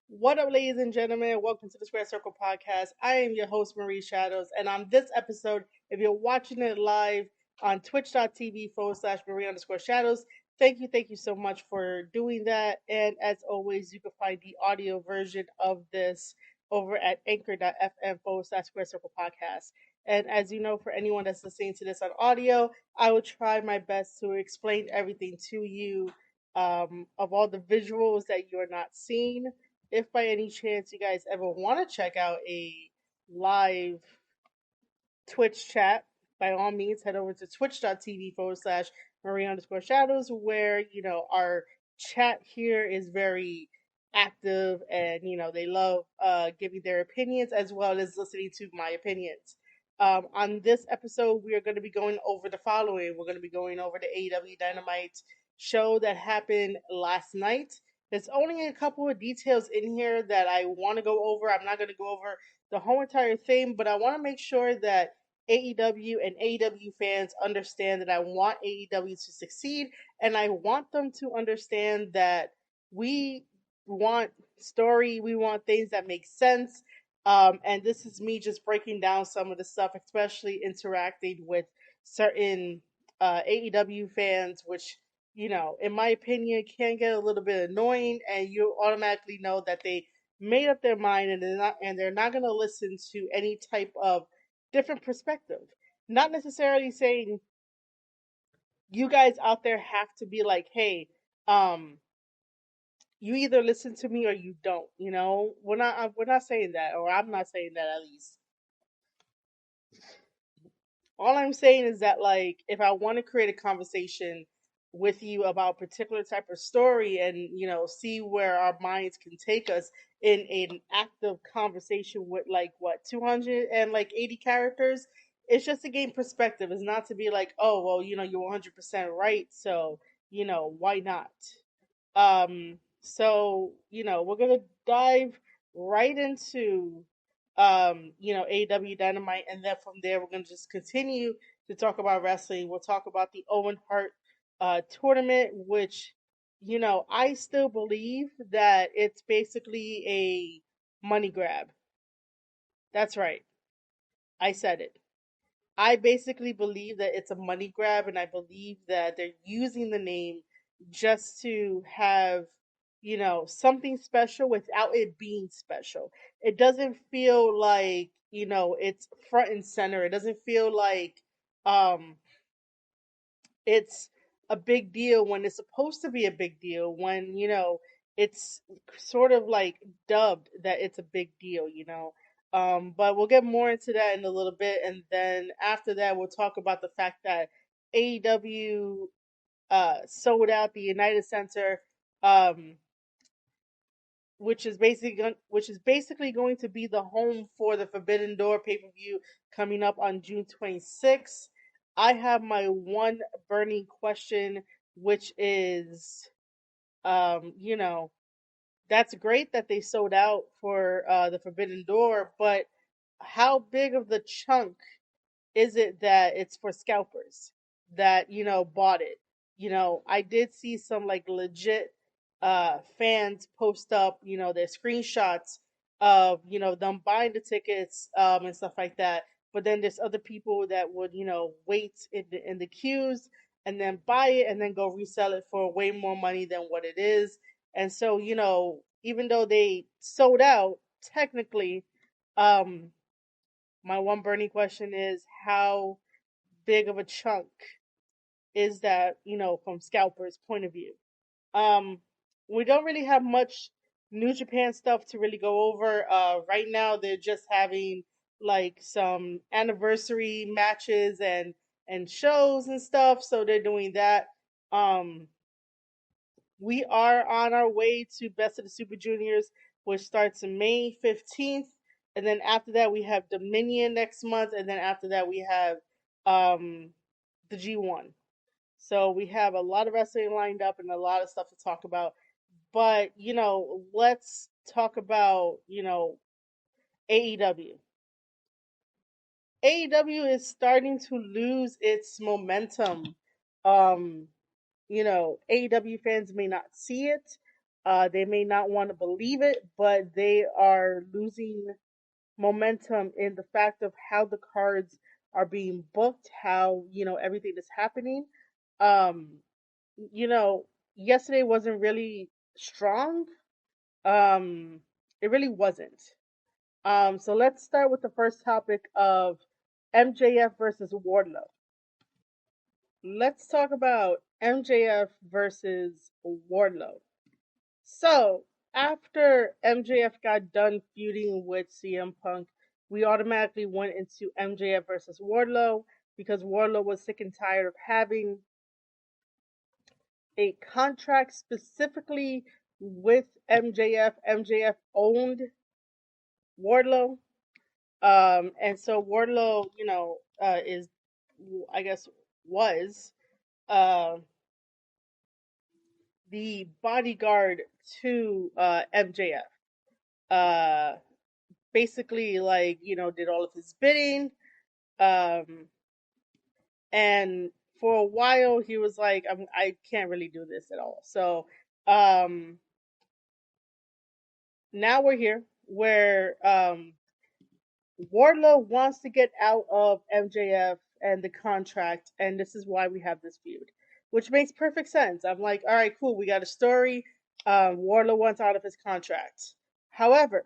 What up, ladies and gentlemen? Welcome to the Square Circle Podcast. I am your host, Marie Shadows, and on this episode, if you're watching it live on twitch.tv/Marie underscore Shadows, thank you so much for doing that. And as always, you can find the audio version of this over at anchor.fm/Square Circle Podcast. And as you know, for anyone that's listening to this on audio, I will try my best to explain everything to you of all the visuals that you're not seeing. If by any chance you guys ever want to check out a live Twitch chat, by all means head over to twitch.tv/ Marie underscore Shadows, where, our chat here is very active and, they love giving their opinions as well as listening to my opinions. On this episode, we are going to be going over the following. We're going to be going over the AEW Dynamite show that happened last night. There's only a couple of details in here that I want to go over. I'm not going to go over the whole entire thing, but I want to make sure that AEW and AEW fans understand that I want AEW to succeed, and I want them to understand that we want story, we want things that make sense. And this is me just breaking down some of the stuff, especially interacting with certain AEW fans, which, in my opinion, can get a little bit annoying, and you automatically know that they made up their mind and they're not going to listen to any type of different perspective. Not necessarily saying you guys out there have to be like, hey, um, you either listen to me or you don't. We're not saying that, or I'm not saying that at least. All I'm saying is that, like, if I want to create a conversation with you about a particular type of story and, see where our minds can take us in an active conversation with, like, what, 280 characters, it's just to gain perspective. It's not to be like, oh, well, you're 100% right. So, why not? We're going to dive right into AEW Dynamite, and then from there we're gonna just continue to talk about wrestling. We'll talk about the Owen Hart tournament, which, I still believe that it's basically a money grab. That's right. I said it. I basically believe that it's a money grab, and I believe that they're using the name just to have, something special without it being special. It doesn't feel like, it's front and center. It doesn't feel like um, it's a big deal when it's supposed to be a big deal, when, it's sort of like dubbed that it's a big deal. But we'll get more into that in a little bit, and then after that we'll talk about the fact that AEW sold out the United Center, um, which is basically going to be the home for the Forbidden Door pay-per-view coming up on June 26th. I have my one burning question, which is, you know, that's great that they sold out for the Forbidden Door, but how big of the chunk is it that it's for scalpers that, bought it? I did see some, like, legit fans post up, their screenshots of, them buying the tickets and stuff like that. But then there's other people that would, wait in the queues and then buy it and then go resell it for way more money than what it is. And so, even though they sold out, technically, um, my one burning question is, how big of a chunk is that, from scalpers' point of view? Um, we don't really have much New Japan stuff to really go over. Right now they're just having, like, some anniversary matches and shows and stuff, so they're doing that. Um, we are on our way to Best of the Super Juniors, which starts May 15th. And then after that, we have Dominion next month. And then after that, we have um, the G1. So we have a lot of wrestling lined up and a lot of stuff to talk about. But, let's talk about, AEW. AEW is starting to lose its momentum. AEW fans may not see it, They may not want to believe it, but they are losing momentum in the fact of how the cards are being booked, how, everything is happening. Um, you know, Yesterday wasn't really strong. Um, it really wasn't. So let's start with the first topic of MJF versus Wardlow. Let's talk about MJF versus Wardlow. So, after MJF got done feuding with CM Punk, we automatically went into MJF versus Wardlow because Wardlow was sick and tired of having a contract specifically with MJF. MJF owned Wardlow. And so Wardlow, is, I guess, was uh, the bodyguard to MJF. Uh, Basically, like, did all of his bidding. Um, and for a while, he was like, I can't really do this at all. So um, now we're here where Wardlow wants to get out of MJF and the contract, and this is why we have this feud, which makes perfect sense. I'm like, all right, cool, we got a story. Wardlow wants out of his contract. However,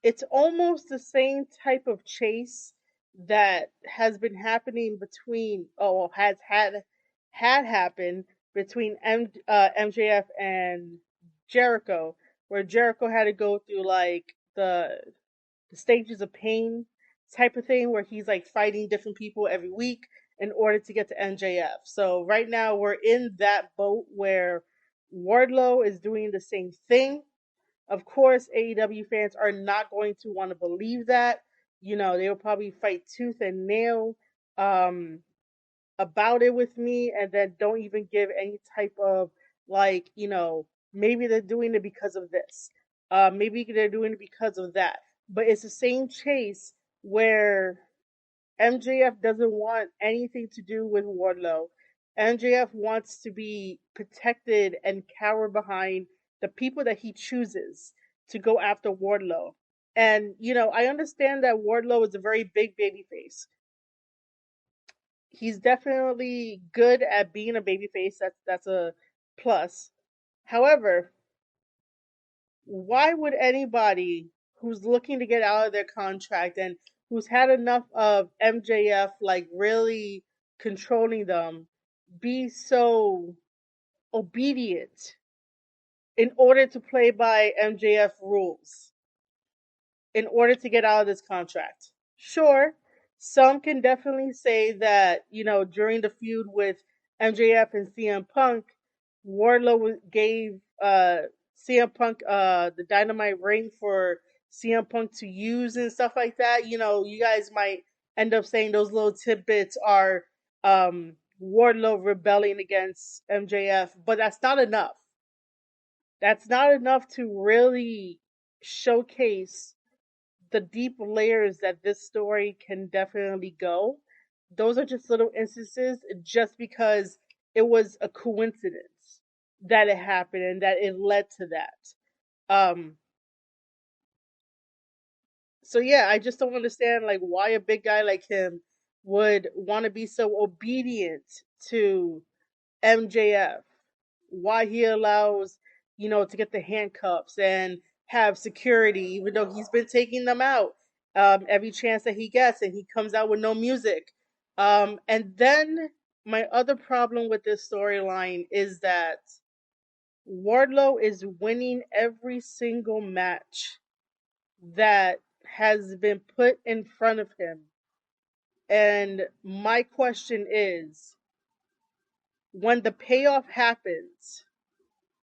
it's almost the same type of chase that has been happening between, had happened between MJF and Jericho, where Jericho had to go through like the stages of pain type of thing, where he's like fighting different people every week in order to get to MJF. So right now we're in that boat where Wardlow is doing the same thing. Of course, AEW fans are not going to want to believe that. They will probably fight tooth and nail um, about it with me, and then don't even give any type of, like, maybe they're doing it because of this. Maybe they're doing it because of that. But it's the same chase where MJF doesn't want anything to do with Wardlow. MJF wants to be protected and cower behind the people that he chooses to go after Wardlow. And, I understand that Wardlow is a very big baby face. He's definitely good at being a baby face. That's a plus. However, why would anybody who's looking to get out of their contract and who's had enough of MJF like really controlling them be so obedient in order to play by MJF rules in order to get out of this contract? Sure, some can definitely say that, during the feud with MJF and CM Punk, Wardlow gave CM Punk the Dynamite ring for CM Punk to use and stuff like that. You guys might end up saying those little tidbits are Wardlow rebelling against MJF, but that's not enough. That's not enough to really showcase the deep layers that this story can definitely go. Those are just little instances just because it was a coincidence that it happened and that it led to that. Um so yeah, I just don't understand like why a big guy like him would want to be so obedient to MJF, why he allows, to get the handcuffs and have security, even though he's been taking them out every chance that he gets, and he comes out with no music. And then my other problem with this storyline is that Wardlow is winning every single match that has been put in front of him. And my question is, when the payoff happens,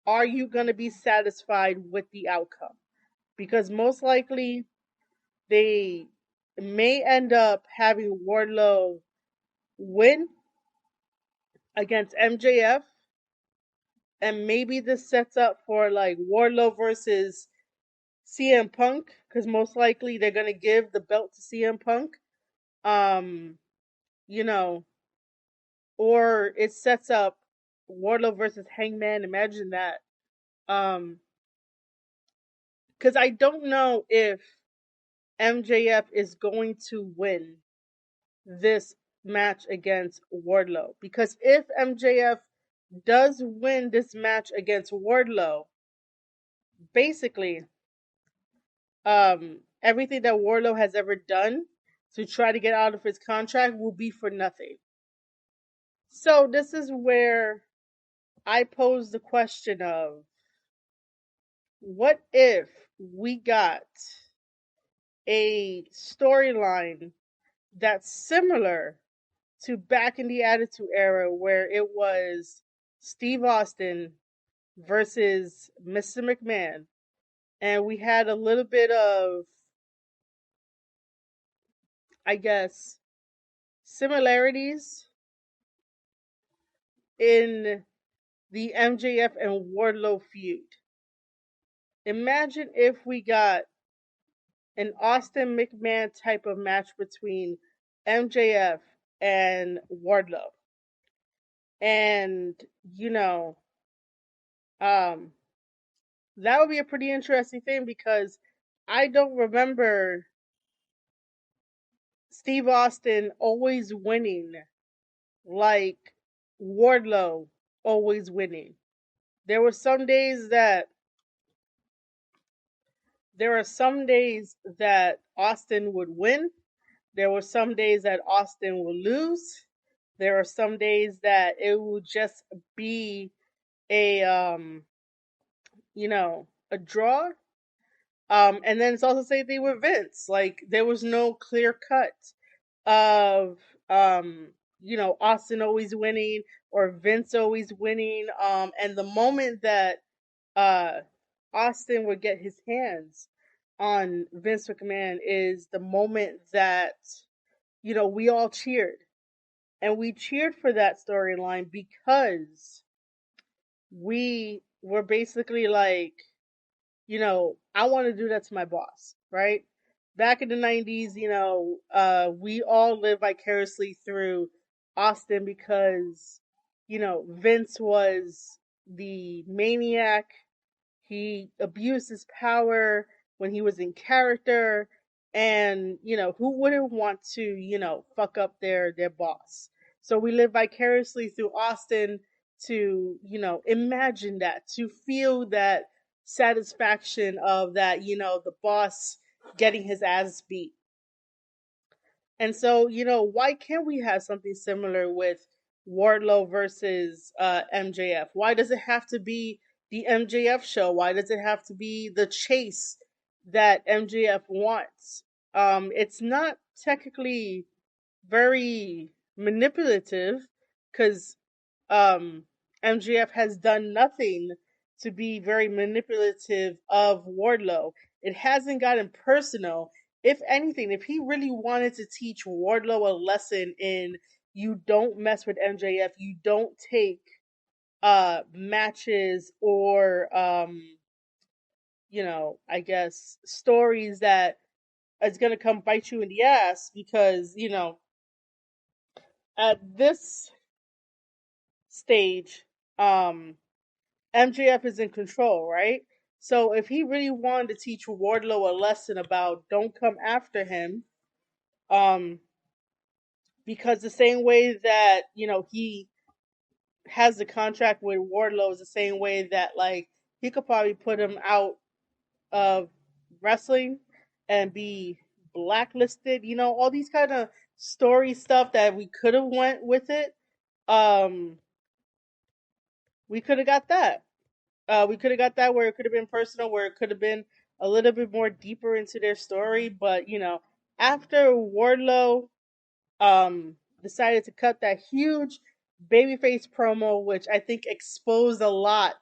are you going to be satisfied with the outcome? Because most likely they may end up having Wardlow win against MJF, and maybe this sets up for like Wardlow versus CM Punk, because most likely they're going to give the belt to CM Punk. Um, you know, or it sets up Wardlow versus Hangman. Imagine that. Because I don't know if MJF is going to win this match against Wardlow. Because if MJF does win this match against Wardlow, basically, everything that Wardlow has ever done to try to get out of his contract will be for nothing. So this is where I pose the question of, what if we got a storyline that's similar to back in the Attitude Era, where it was Steve Austin versus Mr. McMahon, and we had a little bit of, I guess, similarities in the MJF and Wardlow feud. Imagine if we got an Austin McMahon type of match between MJF and Wardlow. And, you know, um, that would be a pretty interesting thing, because I don't remember Steve Austin always winning like Wardlow always winning. There were some days that Austin would win. There were some days that Austin would lose. There are some days that it would just be a a draw. And then it's also the same thing with Vince. Like, there was no clear cut of Austin always winning or Vince always winning. And the moment that uh Austin would get his hands on Vince McMahon is the moment that we all cheered. And we cheered for that storyline because we were basically like, I want to do that to my boss, right? Back in the 90s, we all lived vicariously through Austin because, Vince was the maniac. He abused his power when he was in character. And, who wouldn't want to, fuck up their boss? So we live vicariously through Austin to, imagine that, to feel that satisfaction of that, the boss getting his ass beat. And so, why can't we have something similar with Wardlow versus MJF? Why does it have to be the MJF show? Why does it have to be the chase that MJF wants? It's not technically very manipulative, because MJF has done nothing to be very manipulative of Wardlow. It hasn't gotten personal. If anything, if he really wanted to teach Wardlow a lesson in, you don't mess with MJF, you don't take matches or I guess stories that is going to come bite you in the ass, because at this stage, MJF is in control, right? So if he really wanted to teach Wardlow a lesson about don't come after him, um, because the same way that he has the contract with Wardlow is the same way that, like, he could probably put him out of wrestling and be blacklisted. All these kind of story stuff that we could have went with it. We could have got that. We could have got that where it could have been personal, where it could have been a little bit more deeper into their story. But after Wardlow decided to cut that huge babyface promo, which I think exposed a lot,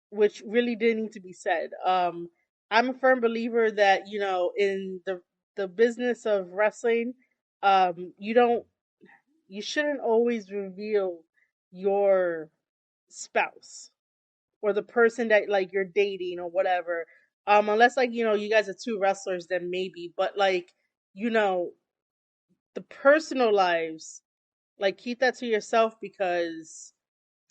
which really didn't need to be said. I'm a firm believer that in the business of wrestling, you shouldn't always reveal your spouse or the person that, like, you're dating or whatever, unless, like, you guys are two wrestlers, then maybe. But, like, the personal lives, like, keep that to yourself, because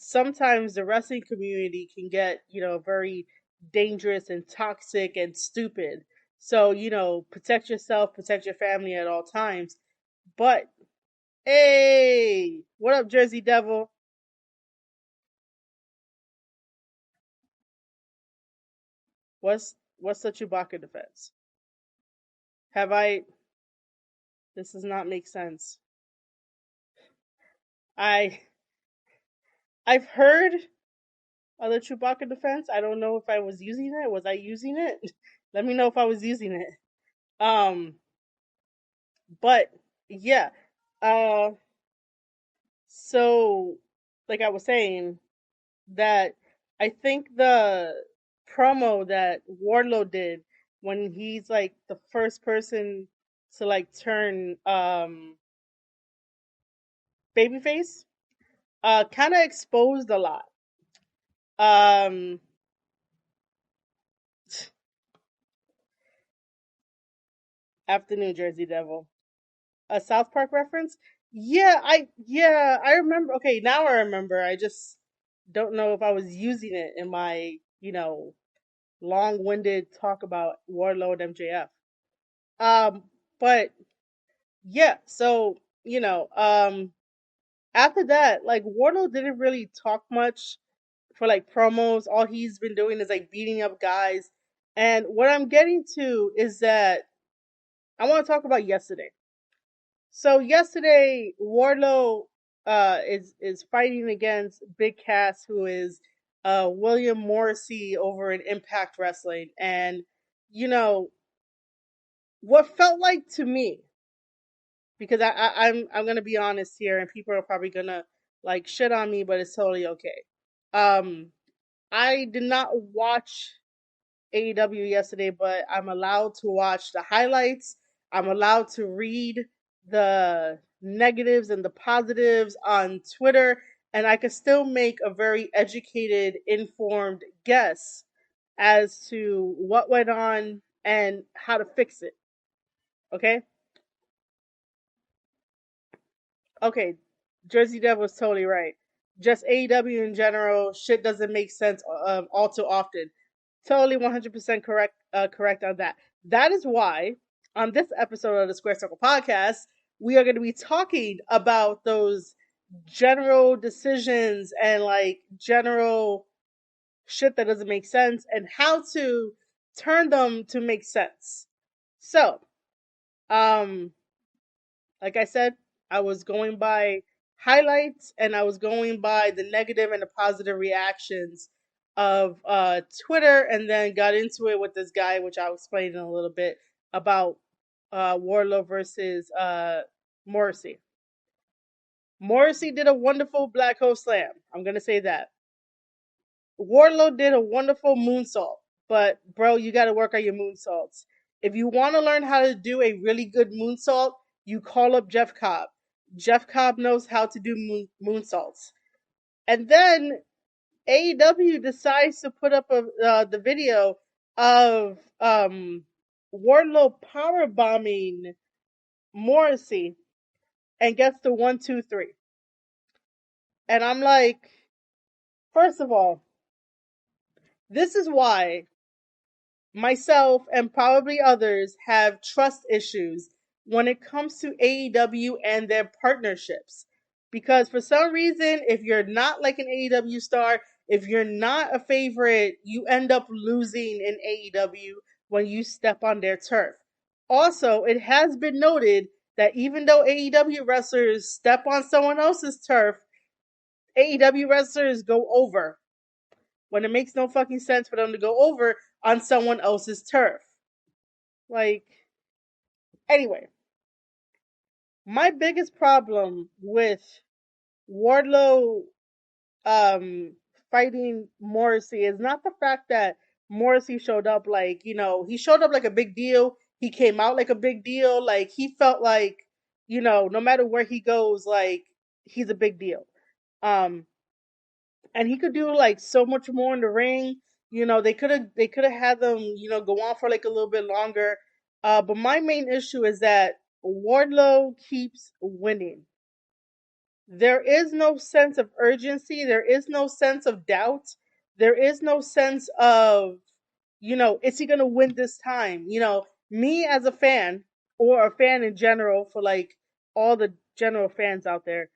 sometimes the wrestling community can get, very dangerous and toxic and stupid. So, protect yourself, protect your family at all times. But hey, what up, Jersey Devil? What's the Chewbacca defense? Have I? This does not make sense. I I've heard of the Chewbacca defense. I don't know if I was using it. Was I using it? Let me know if I was using it. Um, but yeah. Uh, so like I was saying, that I think the promo that Wardlow did when he's like the first person to like turn babyface kind of exposed a lot. Um Afternoon Jersey Devil. A South Park reference? Yeah, I remember. Okay, now I remember. I just don't know if I was using it in my, long-winded talk about Wardlow and MJF. But yeah, so after that, like Wardlow didn't really talk much for like promos. All he's been doing is like beating up guys. And what I'm getting to is that I want to talk about yesterday. So yesterday, Wardlow is fighting against Big Cass, who is William Morrissey over in Impact Wrestling, and you know what felt like to me, because I'm gonna be honest here, and people are probably gonna like shit on me, but it's totally okay. Um, I did not watch AEW yesterday, but I'm allowed to watch the highlights. I'm allowed to read the negatives and the positives on Twitter, and I can still make a very educated, informed guess as to what went on and how to fix it. Okay? Okay, Jersey Devil was totally right. Just AEW in general, shit doesn't make sense all too often. Totally 100% correct on that. That is why on this episode of the Square Circle podcast, we are going to be talking about those general decisions and like general shit that doesn't make sense and how to turn them to make sense. So, um like I said, I was going by highlights and I was going by the negative and the positive reactions of Twitter, and then got into it with this guy, which I'll explain in a little bit about Wardlow versus Morrissey. Morrissey did a wonderful Black Hole Slam. I'm gonna say that. Wardlow did a wonderful moonsault, but bro, you got to work on your moonsaults. If you want to learn how to do a really good moonsault, you call up Jeff Cobb. Jeff Cobb knows how to do moonsaults. And then AEW decides to put up the video of Wardlow power bombing Morrissey and gets to 1, 2, 3. And I'm like, first of all, this is why myself and probably others have trust issues when it comes to AEW and their partnerships. Because for some reason, if you're not like an AEW star, if you're not a favorite, you end up losing in AEW when you step on their turf. Also, it has been noted that even though AEW wrestlers step on someone else's turf, AEW wrestlers go over when it makes no fucking sense for them to go over on someone else's turf. Like, anyway, my biggest problem with Wardlow um fighting Morrissey is not the fact that Morrissey showed up like, he showed up like a big deal. He came out like a big deal. Like he felt like, no matter where he goes, like he's a big deal. Um and he could do like so much more in the ring. They could have had them, go on for like a little bit longer. But my main issue is that Wardlow keeps winning. there is no sense of urgency. There is no sense of doubt. There is no sense of, is he going to win this time? Me as a fan, or a fan in general, for like all the general fans out there,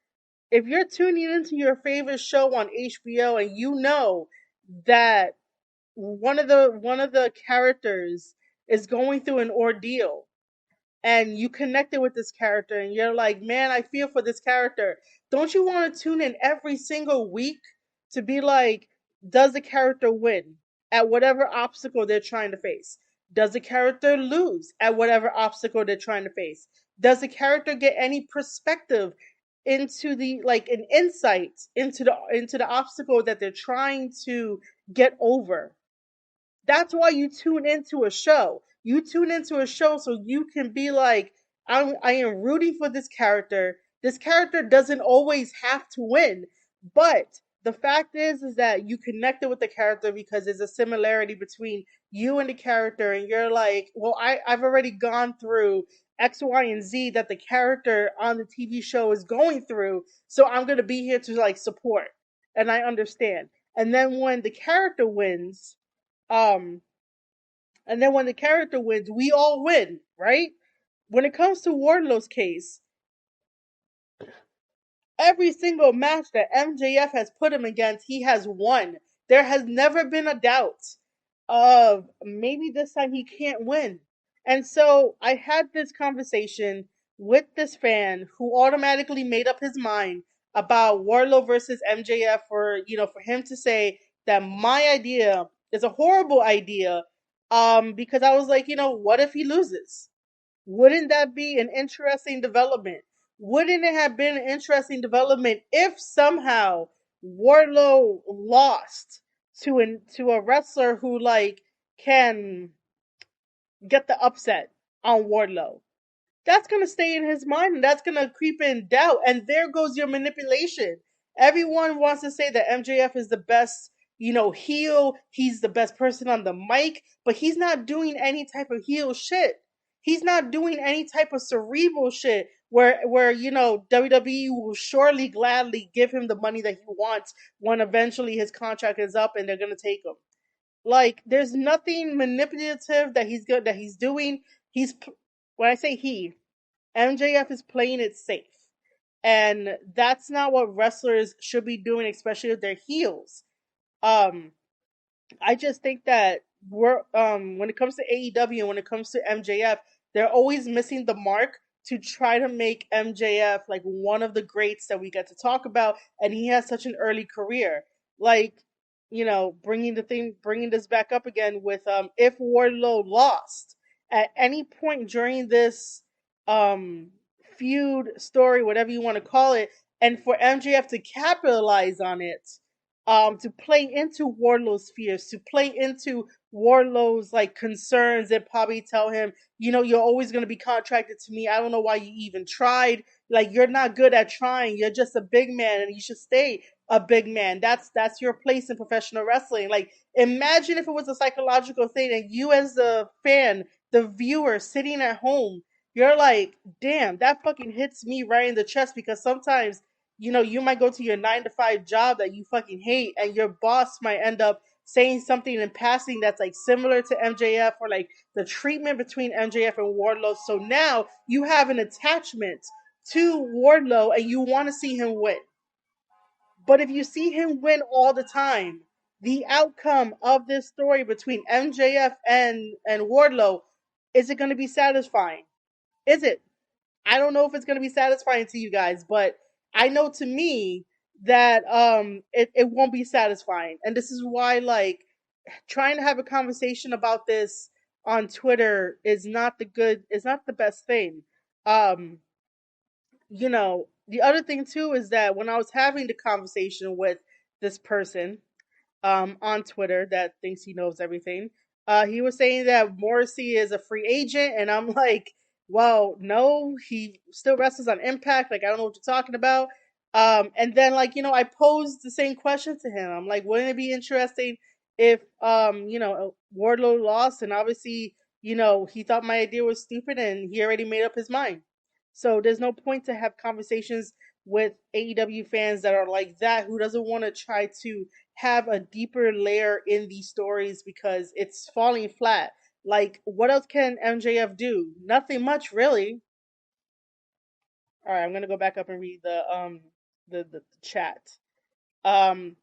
if you're tuning into your favorite show on HBO and you know that one of the characters is going through an ordeal, and you connected with this character and you're like, man, I feel for this character. Don't you want to tune in every single week to be like, does the character win at whatever obstacle they're trying to face? Does the character lose at whatever obstacle they're trying to face? Does the character get any perspective into the, like, an insight into the obstacle that they're trying to get over? That's why you tune into a show. You tune into a show so you can be like, I am rooting for this character. This character doesn't always have to win, but the fact is that you connected with the character because there's a similarity between you and the character, and you're like, well, I've already gone through X, Y, and Z that the character on the TV show is going through, so I'm gonna be here to like support, and I understand. And then when the character wins, um, and then when the character wins, we all win, right? When it comes to Wardlow's case, every single match that MJF has put him against, he has won. There has never been a doubt of maybe this time he can't win. And so I had this conversation with this fan who automatically made up his mind about Wardlow versus MJF, for him to say that my idea is a horrible idea, because I was like, what if he loses? Wouldn't that be an interesting development? Wouldn't it have been an interesting development if somehow Wardlow lost to a wrestler who, like, can get the upset on Wardlow? That's going to stay in his mind, and that's going to creep in doubt. And there goes your manipulation. Everyone wants to say that MJF is the best, heel. He's the best person on the mic, but he's not doing any type of heel shit. He's not doing any type of cerebral shit where WWE will surely gladly give him the money that he wants when eventually his contract is up and they're going to take him. Like, there's nothing manipulative that he's doing. He's When I say he, MJF is playing it safe. And that's not what wrestlers should be doing, especially if they're heels. Um, I just think that when it comes to AEW and when it comes to MJF, they're always missing the mark to try to make MJF like one of the greats that we get to talk about, and he has such an early career. Like, bringing this back up again with, if Wardlow lost at any point during this um feud story, whatever you want to call it, and for MJF to capitalize on it, to play into Wardlow's fears, to play into Wardlow's like concerns, and probably tell him, you're always going to be contracted to me. I don't know why you even tried. Like, you're not good at trying. You're just a big man, and you should stay a big man. That's your place in professional wrestling. Like, imagine if it was a psychological thing, and you as the fan, the viewer sitting at home, you're like, damn, that fucking hits me right in the chest, because sometimes you might go to your 9 to 5 job that you fucking hate, and your boss might end up saying something in passing that's like similar to MJF, or like the treatment between MJF and Wardlow. So now you have an attachment to Wardlow and you want to see him win. But if you see him win all the time, the outcome of this story between MJF and Wardlow, is it going to be satisfying? Is it? I don't know if it's going to be satisfying to you guys, but I know to me that it won't be satisfying. And this is why, like, trying to have a conversation about this on Twitter is not the best thing. Um the other thing too is that when I was having the conversation with this person, on Twitter, that thinks he knows everything. He was saying that Morrissey is a free agent, and I'm like, well, no, he still wrestles on Impact. Like, I don't know what you're talking about. And then, like, I posed the same question to him. I'm like, wouldn't it be interesting if Wardlow lost, and obviously, he thought my idea was stupid, and he already made up his mind. So there's no point to have conversations with AEW fans that are like that, who doesn't want to try to have a deeper layer in these stories because it's falling flat. Like, what else can MJF do? Nothing much, really. All right, I'm gonna go back up and read the chat. Um,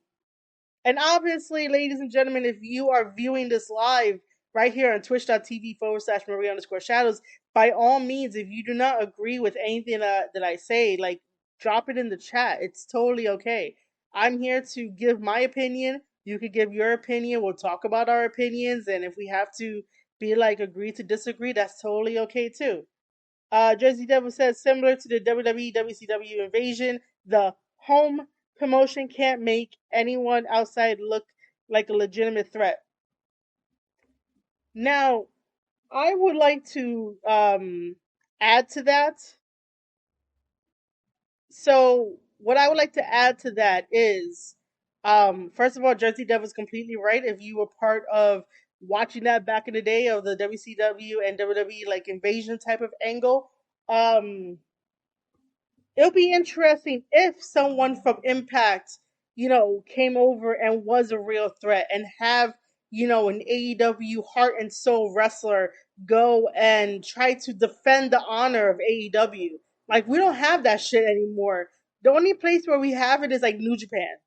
And obviously, ladies and gentlemen, if you are viewing this live right here on twitch.tv/Marie_Shadows, by all means, if you do not agree with anything that I say, like, drop it in the chat. It's totally okay. I'm here to give my opinion. You could give your opinion. We'll talk about our opinions. And if we have to be like agree to disagree, that's totally okay too. Jersey Devil says, similar to the WWE WCW invasion, the home promotion can't make anyone outside look like a legitimate threat. Now, I would like to add to that. So, what I would like to add to that is, first of all, Jersey Devil's completely right. If you were part of watching that back in the day of the WCW and WWE like invasion type of angle, um, it'll be interesting if someone from Impact, came over and was a real threat and have, an AEW heart and soul wrestler go and try to defend the honor of AEW. Like, we don't have that shit anymore. The only place where we have it is like New Japan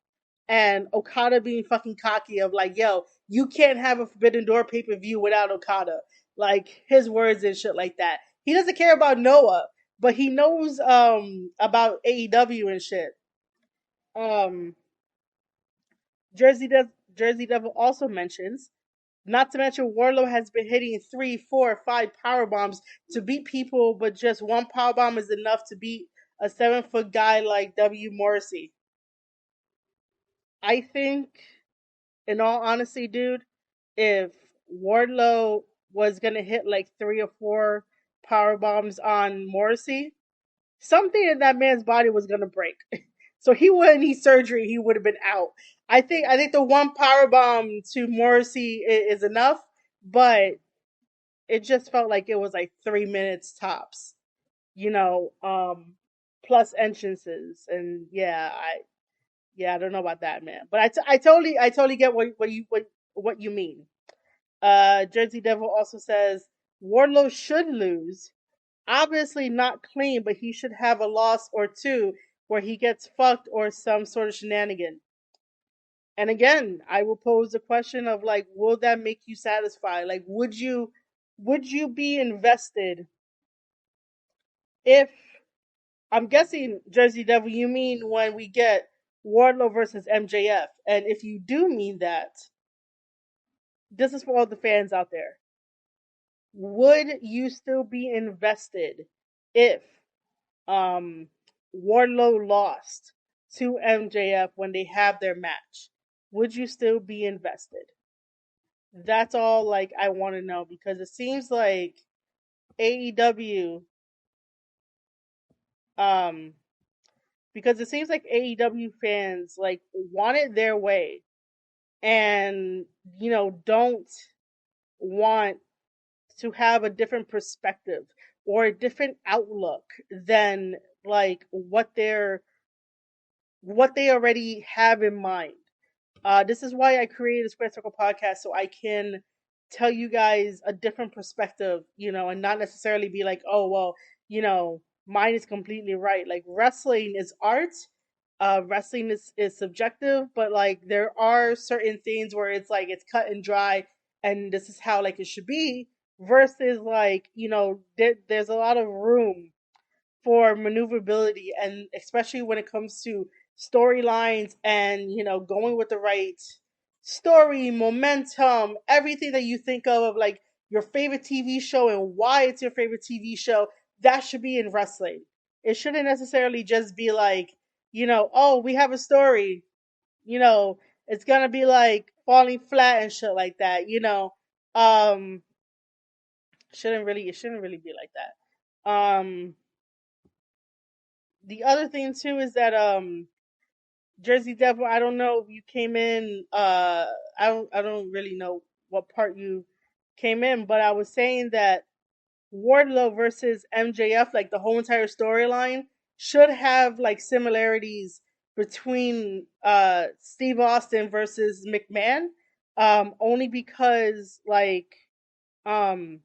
and Okada being fucking cocky of like, yo, you can't have a Forbidden Door pay-per-view without Okada. Like, his words and shit like that. He doesn't care about Noah, but he knows about AEW and shit. Um Jersey Devil also mentions, not to mention Wardlow has been hitting 3, 4, 5 power bombs to beat people, but just one power bomb is enough to beat a 7-foot guy like W. Morrissey. I think, in all honesty, dude, if Wardlow was gonna hit like 3 or 4 power bombs on Morrissey, something in that man's body was gonna break. So he wouldn't need surgery. He would have been out. I think the one power bomb to Morrissey is enough, but it just felt like it was like 3 minutes tops. You know, plus entrances, and I don't know about that, man. But I totally get what you mean. Jersey Devil also says Wardlow should lose. Obviously not clean, but he should have a loss or two where he gets fucked or some sort of shenanigan. And again, I will pose the question of like, will that make you satisfied? Like, would you be invested if, I'm guessing, Jersey Devil, you mean when we get Wardlow versus MJF? And if you do mean that, this is for all the fans out there. Would you still be invested if um Wardlow lost to MJF when they have their match? Would you still be invested? That's all like I want to know, because it seems like AEW um fans like want it their way, and don't want to have a different perspective or a different outlook than like what they already have in mind. This is why I created a Square Circle podcast, so I can tell you guys a different perspective, and not necessarily be like, oh, well, mine is completely right. Like, wrestling is art. Wrestling is subjective, but like there are certain things where it's like it's cut and dry, and this is how like it should be. Versus like there's a lot of room for maneuverability, and especially when it comes to storylines and going with the right story, momentum, everything that you think of like your favorite TV show and why it's your favorite TV show. That should be in wrestling. It shouldn't necessarily just be like, oh, we have a story, you know it's gonna be like falling flat and shit like that. Um it shouldn't really be like that. The other thing too is that Jersey Devil, I don't know if you came in, I don't really know what part you came in, but I was saying that Wardlow versus MJF, like the whole entire storyline, should have like similarities between Steve Austin versus McMahon, only because like um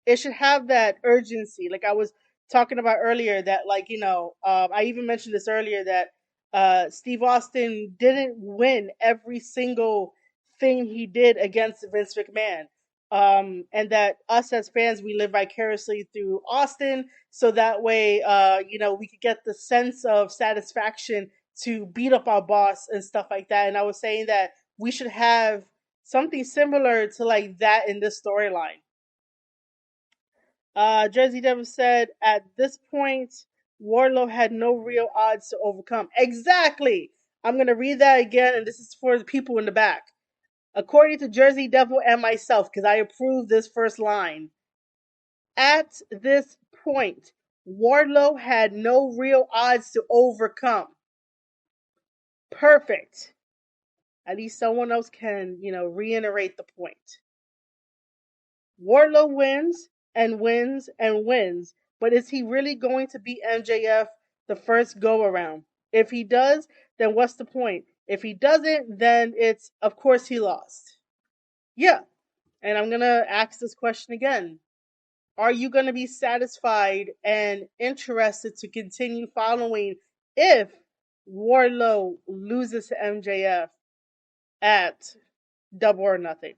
it should have that urgency. Like I was talking about earlier, that like I even mentioned this earlier that Steve Austin didn't win every single thing he did against Vince McMahon. And that us as fans, we live vicariously through Austin, so that way we could get the sense of satisfaction to beat up our boss and stuff like that. And I was saying that we should have something similar to like that in this storyline. Jersey Devil said, at this point, Wardlow had no real odds to overcome. Exactly! I'm going to read that again, and this is for the people in the back. According to Jersey Devil and myself, because I approve this first line, at this point, Wardlow had no real odds to overcome. Perfect. At least someone else can, reiterate the point. Wardlow wins and wins and wins, but is he really going to beat MJF the first go around? If he does, then what's the point? If he doesn't, then it's, of course, he lost. Yeah, and I'm going to ask this question again. Are you going to be satisfied and interested to continue following if Wardlow loses to MJF at Double or Nothing?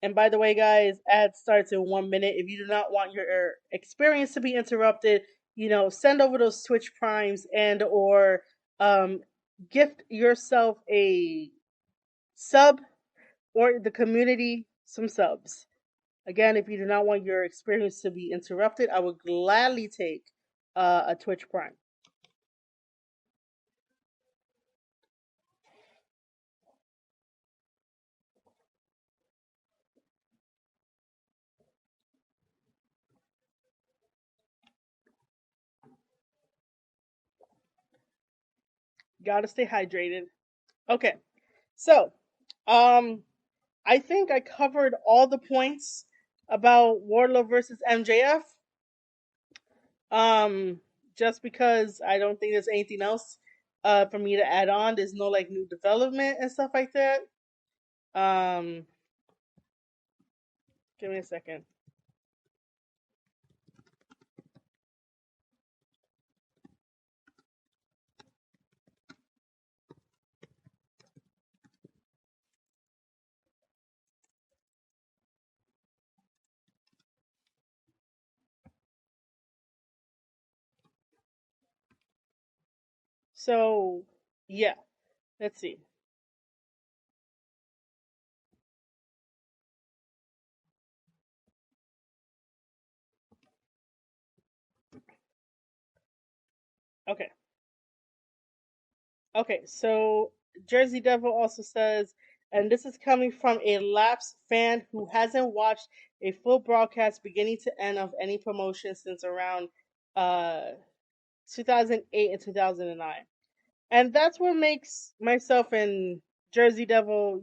And by the way, guys, ad starts in 1 minute. If you do not want your experience to be interrupted, send over those Twitch primes and or gift yourself a sub or the community some subs. Again, if you do not want your experience to be interrupted, I would gladly take a Twitch prime. Gotta stay hydrated. Okay, so I think I covered all the points about Wardlow versus MJF. Um, just because I don't think there's anything else for me to add on. There's no like new development and stuff like that. Um, give me a second. So yeah, let's see. Okay. Okay, so Jersey Devil also says, and this is coming from a lapsed fan who hasn't watched a full broadcast beginning to end of any promotion since around uh 2008 and 2009. And that's what makes myself and Jersey Devil,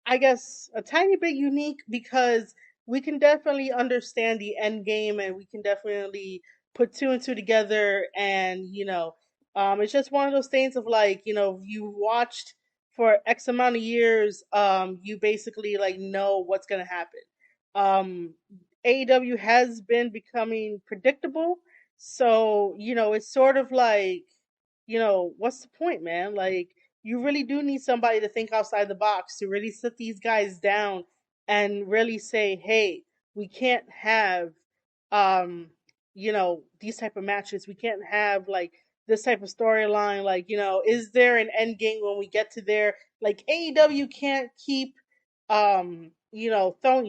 I guess a tiny bit unique, because we can definitely understand the end game and we can definitely put two and two together. And it's just one of those things of like, you watched for X amount of years, you basically like know what's gonna happen. um AEW has been becoming predictable, so it's sort of like, what's the point, man? Like, you really do need somebody to think outside the box, to really sit these guys down and really say, hey, we can't have these type of matches. We can't have like this type of storyline. Like, is there an end game when we get to there? Like, AEW can't keep throwing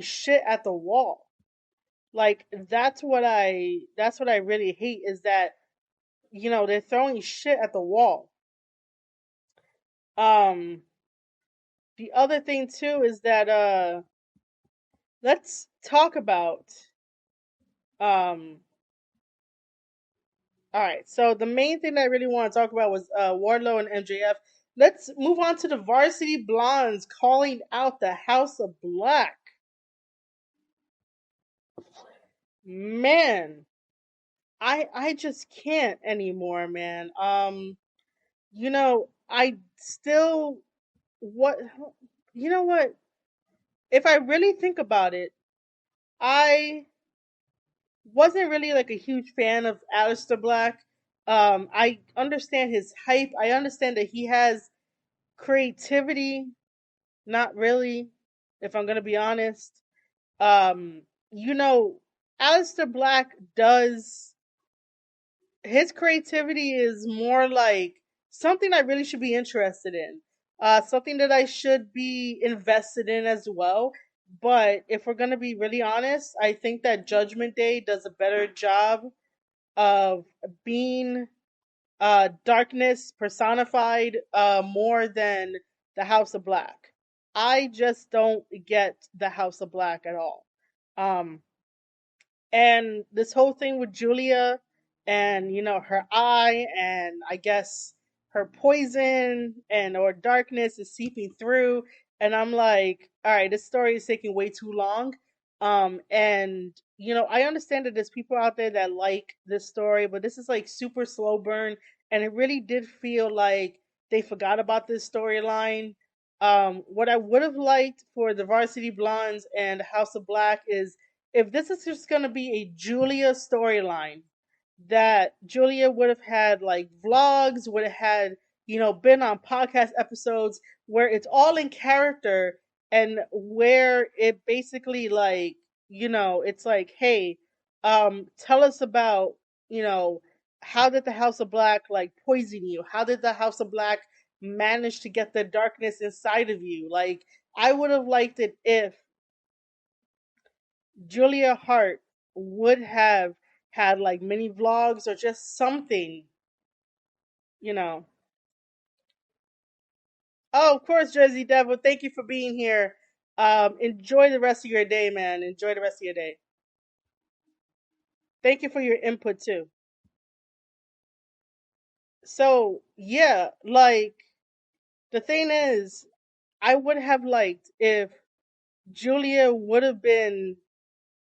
shit at the wall. Like, that's what I really hate, is that they're throwing shit at the wall. um the other thing too is that let's talk about um all right, so the main thing that I really want to talk about was Wardlow and MJF. Let's move on to the Varsity Blondes calling out the House of Black. Man, I just can't anymore, man. I still what you know what? If I really think about it, I wasn't really like a huge fan of Aleister Black. I understand his hype. I understand that he has creativity. Not really, if I'm gonna be honest. Um, you know, Aleister Black does his creativity is more like something I really should be interested in. Something that I should be invested in as well. But if we're gonna be really honest, I think that Judgment Day does a better job of being darkness personified more than the House of Black. I just don't get the House of Black at all. Um, and this whole thing with Julia and her eye and I guess her poison and or darkness is seeping through and I'm like, all right, this story is taking way too long. And I understand that there's people out there that like this story, but this is like super slow burn and it really did feel like they forgot about this storyline. What I would have liked for the Varsity Blondes and House of Black is if this is just going to be a Julia storyline, that Julia would have had like vlogs, would have had, been on podcast episodes where it's all in character and where it basically like, it's like, hey, tell us about, you know, how did the House of Black like poison you? How did the House of Black manage to get the darkness inside of you? Like, I would have liked it if Julia Hart would have had like mini vlogs or just something, you know. Oh, of course, Jersey Devil. Thank you for being here. Enjoy the rest of your day, man. Enjoy the rest of your day. Thank you for your input too. So yeah, like the thing is, I would have liked if Julia would have been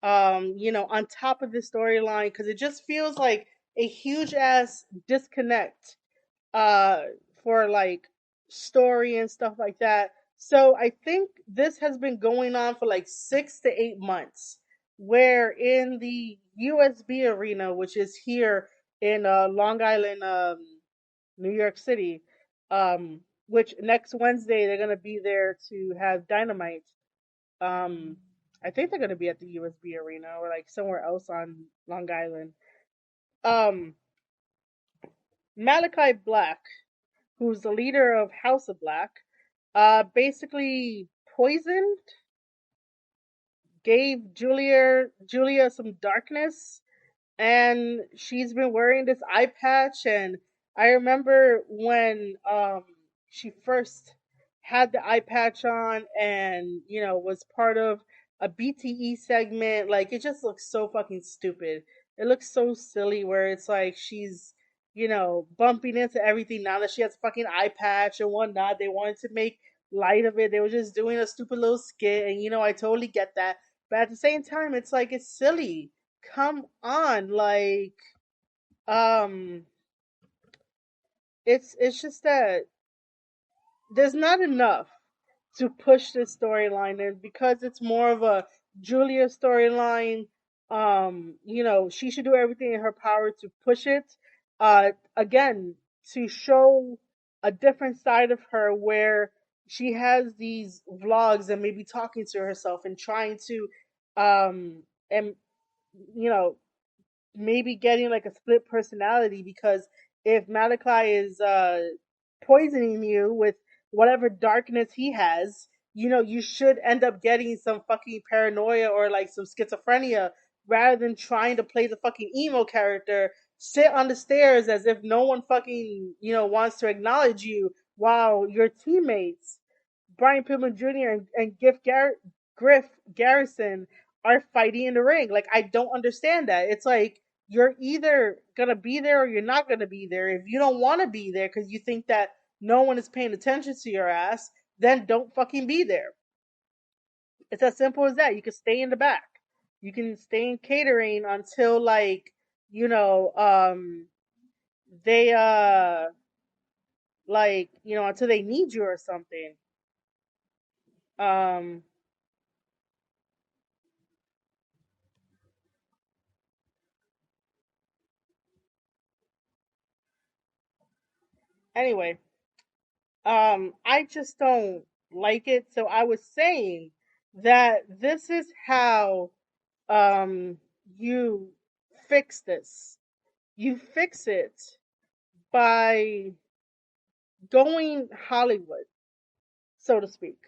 on top of the storyline because it just feels like a huge ass disconnect uh for like story and stuff like that. So I think this has been going on for like 6 to 8 months, where in the USB arena, which is here in Long Island, New York City, which next Wednesday they're gonna be there to have Dynamite. Um, I think they're gonna be at the USB arena or like somewhere else on Long Island. Um, Malachi Black, who's the leader of House of Black, basically poisoned, gave Julia some darkness, and she's been wearing this eye patch. And I remember when she first had the eye patch on, and was part of a BTE segment. Like it just looks so fucking stupid. It looks so silly. Where it's like she's bumping into everything now that she has a fucking eye patch and whatnot. They wanted to make light of it. They were just doing a stupid little skit, and I totally get that. But at the same time, it's like it's silly. Come on, like um it's just that there's not enough to push this storyline, and because it's more of a Julia storyline, she should do everything in her power to push it. Again, to show a different side of her where she has these vlogs and maybe talking to herself and trying to and you know maybe getting like a split personality, because if Malachi is poisoning you with whatever darkness he has, you should end up getting some fucking paranoia or like some schizophrenia, rather than trying to play the fucking emo character, sit on the stairs as if no one fucking, wants to acknowledge you, while your teammates Brian Pillman Jr. and Griff Garrison are fighting in the ring. Like, I don't understand that. It's like you're either gonna be there or you're not gonna be there. If you don't want to be there because you think that no one is paying attention to your ass, then don't fucking be there. It's as simple as that. You can stay in the back. You can stay in catering until like you know, they like, until they need you or something. Um anyway, I just don't like it. So I was saying that this is how um you fix this. You fix it by going Hollywood, so to speak.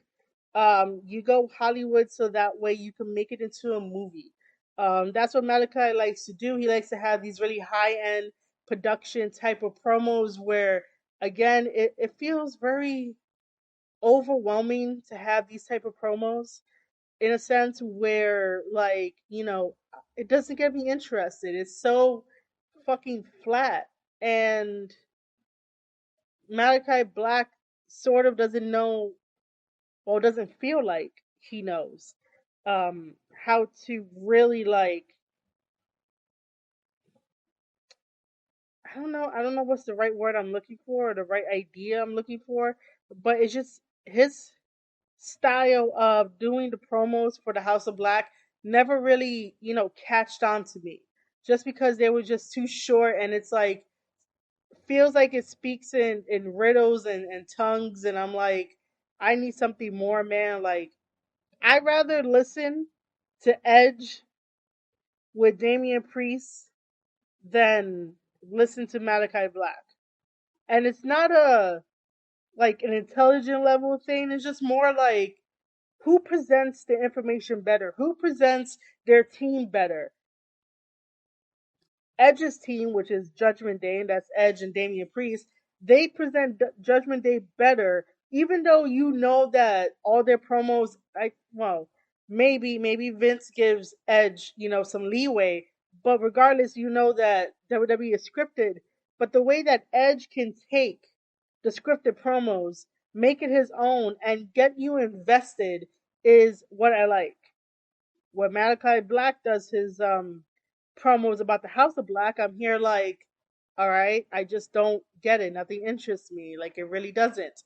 You go Hollywood so that way you can make it into a movie. That's what Malachi likes to do. He likes to have these really high end production type of promos where, again, it feels very overwhelming to have these type of promos in a sense where, like, it doesn't get me interested. It's so fucking flat. And Malachi Black sort of doesn't know, or doesn't feel like he knows how to really, like, I don't know what's the right word I'm looking for, or the right idea I'm looking for, but it's just his style of doing the promos for the House of Black never really, catched on to me. Just because they were just too short, and it's like, feels like it speaks in riddles and tongues, and I'm like, I need something more, man. Like, I'd rather listen to Edge with Damian Priest than listen to Malachi Black. And it's not a like an intelligent level thing. It's just more like, who presents the information better? Who presents their team better? Edge's team, which is Judgment Day, and that's Edge and Damian Priest, they present Judgment Day better, even though you know that all their promos, maybe Vince gives Edge, some leeway, but regardless, you know that WWE is scripted. But the way that Edge can take the scripted promos, make it his own, and get you invested is what I like. When Malachi Black does his promos about the House of Black, I'm here like, all right, I just don't get it. Nothing interests me. Like, it really doesn't.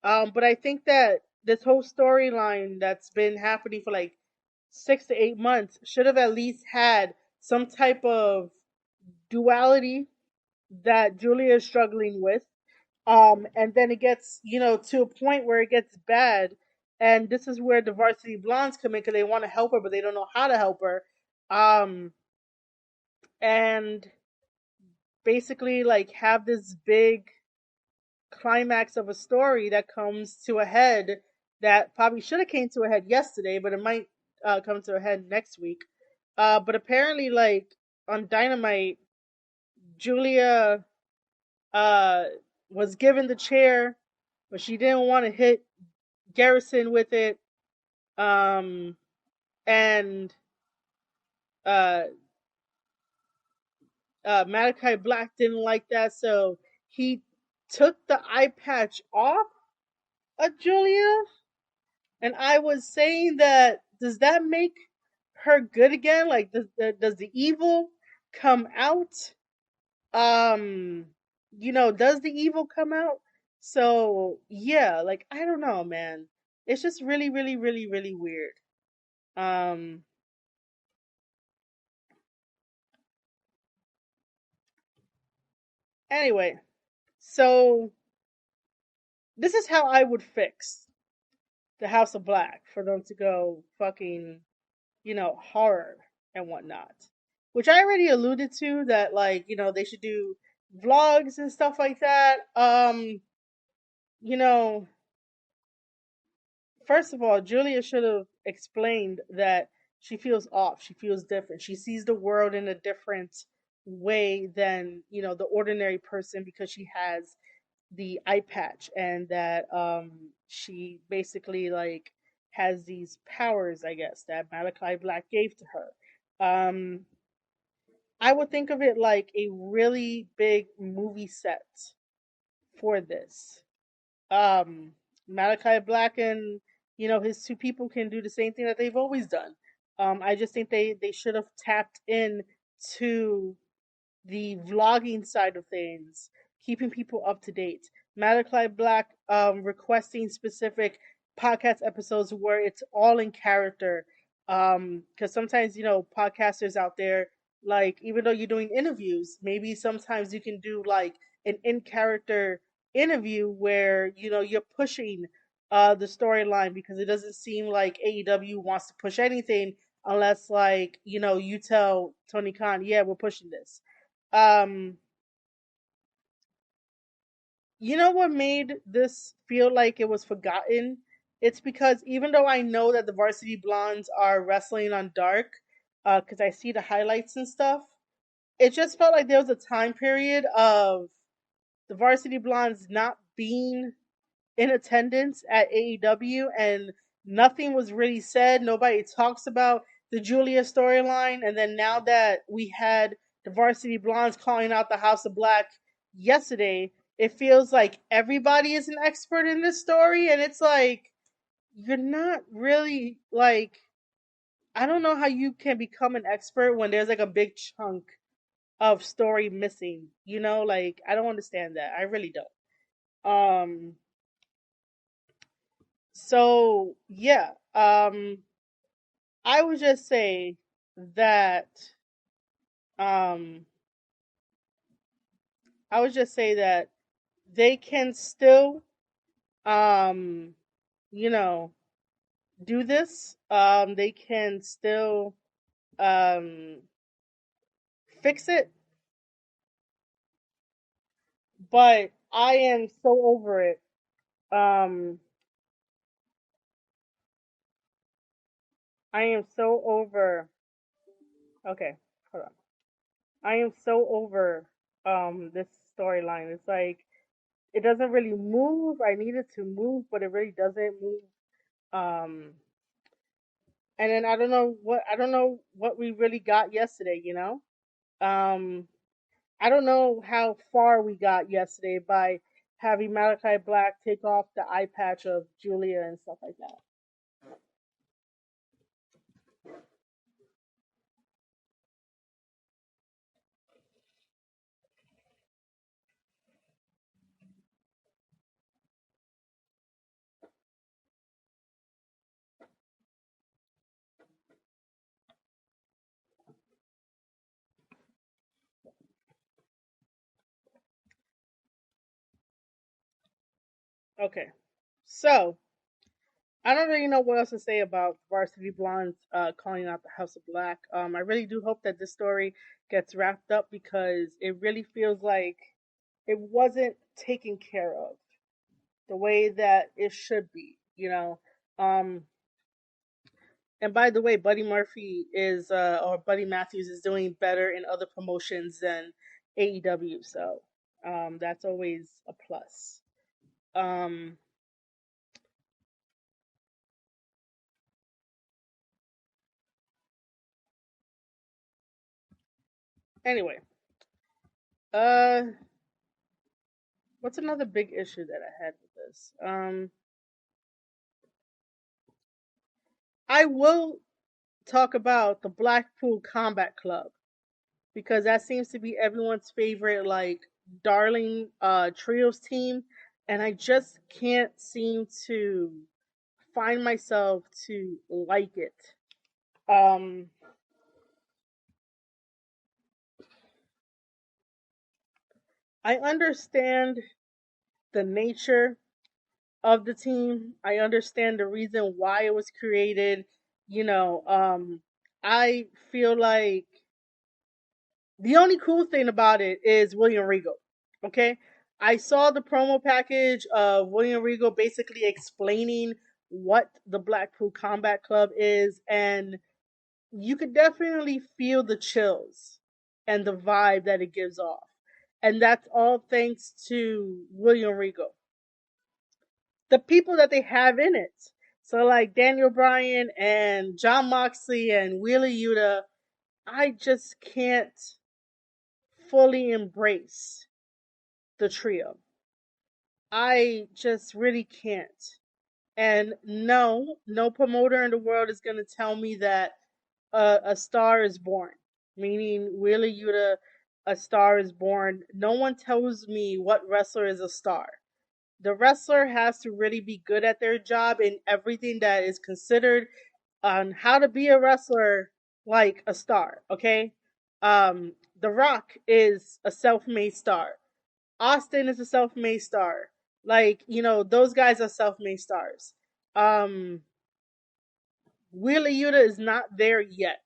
But I think that this whole storyline that's been happening for like 6 to 8 months should have at least had some type of duality that Julia is struggling with. And then it gets, to a point where it gets bad. And this is where the varsity blondes come in because they want to help her, but they don't know how to help her. Um, and basically, like, have this big climax of a story that comes to a head that probably should have came to a head yesterday, but it might come to a head next week. But apparently, like, on Dynamite, Julia uh, was given the chair, but she didn't want to hit Garrison with it. Um, and uh, Malachi Black didn't like that, so he took the eye patch off of Julia. And I was saying that, does that make her good again? Like, does the evil come out? Um, does the evil come out? So yeah, like, I don't know, man. It's just really, really, really, really weird. Um, anyway, so this is how I would fix the House of Black for them to go fucking, horror and whatnot. Which I already alluded to, that, like, they should do vlogs and stuff like that. You know, First of all, Julia should have explained that she feels off. She feels different. She sees the world in a different way than, the ordinary person, because she has the eye patch, and that she basically, like, has these powers, I guess, that Malachi Black gave to her. Um I would think of it like a really big movie set for this. Um Malachi Black and, his two people can do the same thing that they've always done. I just think they should have tapped in to the vlogging side of things, keeping people up to date. Malachi Black requesting specific podcast episodes where it's all in character. Because sometimes, podcasters out there, like, even though you're doing interviews, maybe sometimes you can do like an in character interview where, you're pushing the storyline, because it doesn't seem like AEW wants to push anything unless, like, you tell Tony Khan, yeah, we're pushing this. um you know what made this feel like it was forgotten? It's because even though I know that the Varsity Blondes are wrestling on Dark, because I see the highlights and stuff, it just felt like there was a time period of the Varsity Blondes not being in attendance at AEW, and nothing was really said. Nobody talks about the Julia storyline. And then now that we had the Varsity Blondes calling out the House of Black yesterday, it feels like everybody is an expert in this story. And it's like, you're not really, like, I don't know how you can become an expert when there's like a big chunk of story missing, like, I don't understand that. I really don't. So yeah, I would just say that um, I would just say that they can still um, you know do this. They can still um, fix it, but I am so over it. Um, I am so over. Okay, hold on. I am so over this storyline. It's like it doesn't really move. I need it to move, but it really doesn't move. Um, and then I don't know what we really got yesterday. Um, I don't know how far we got yesterday by having Malachi Black take off the eye patch of Julia and stuff like that. Okay, so I don't really know what else to say about Varsity Blondes calling out the House of Black. I really do hope that this story gets wrapped up, because it really feels like it wasn't taken care of the way that it should be. Um, and by the way, Buddy Murphy is or Buddy Matthews is doing better in other promotions than AEW, so that's always a plus. Um, anyway, uh, what's another big issue that I had with this? I will talk about the Blackpool Combat Club, because that seems to be everyone's favorite, like, darling trios team, and I just can't seem to find myself to like it. Um, I understand the nature of the team. I understand the reason why it was created. I feel like the only cool thing about it is William Regal. Okay, I saw the promo package of William Regal basically explaining what the Blackpool Combat Club is, and you could definitely feel the chills and the vibe that it gives off. And that's all thanks to William Regal. The people that they have in it. So, like, Daniel Bryan and John Moxley and Wheeler Yuta, I just can't fully embrace the trio. I just really can't. And no promoter in the world is going to tell me that a star is born, meaning Wheeler Yuta a star is born. No one tells me what wrestler is a star. The wrestler has to really be good at their job in everything that is considered on how to be a wrestler like a star, okay? The Rock is a self-made star. Austin is a self-made star. Like, those guys are self-made stars. Um Wheeler Yuta is not there yet.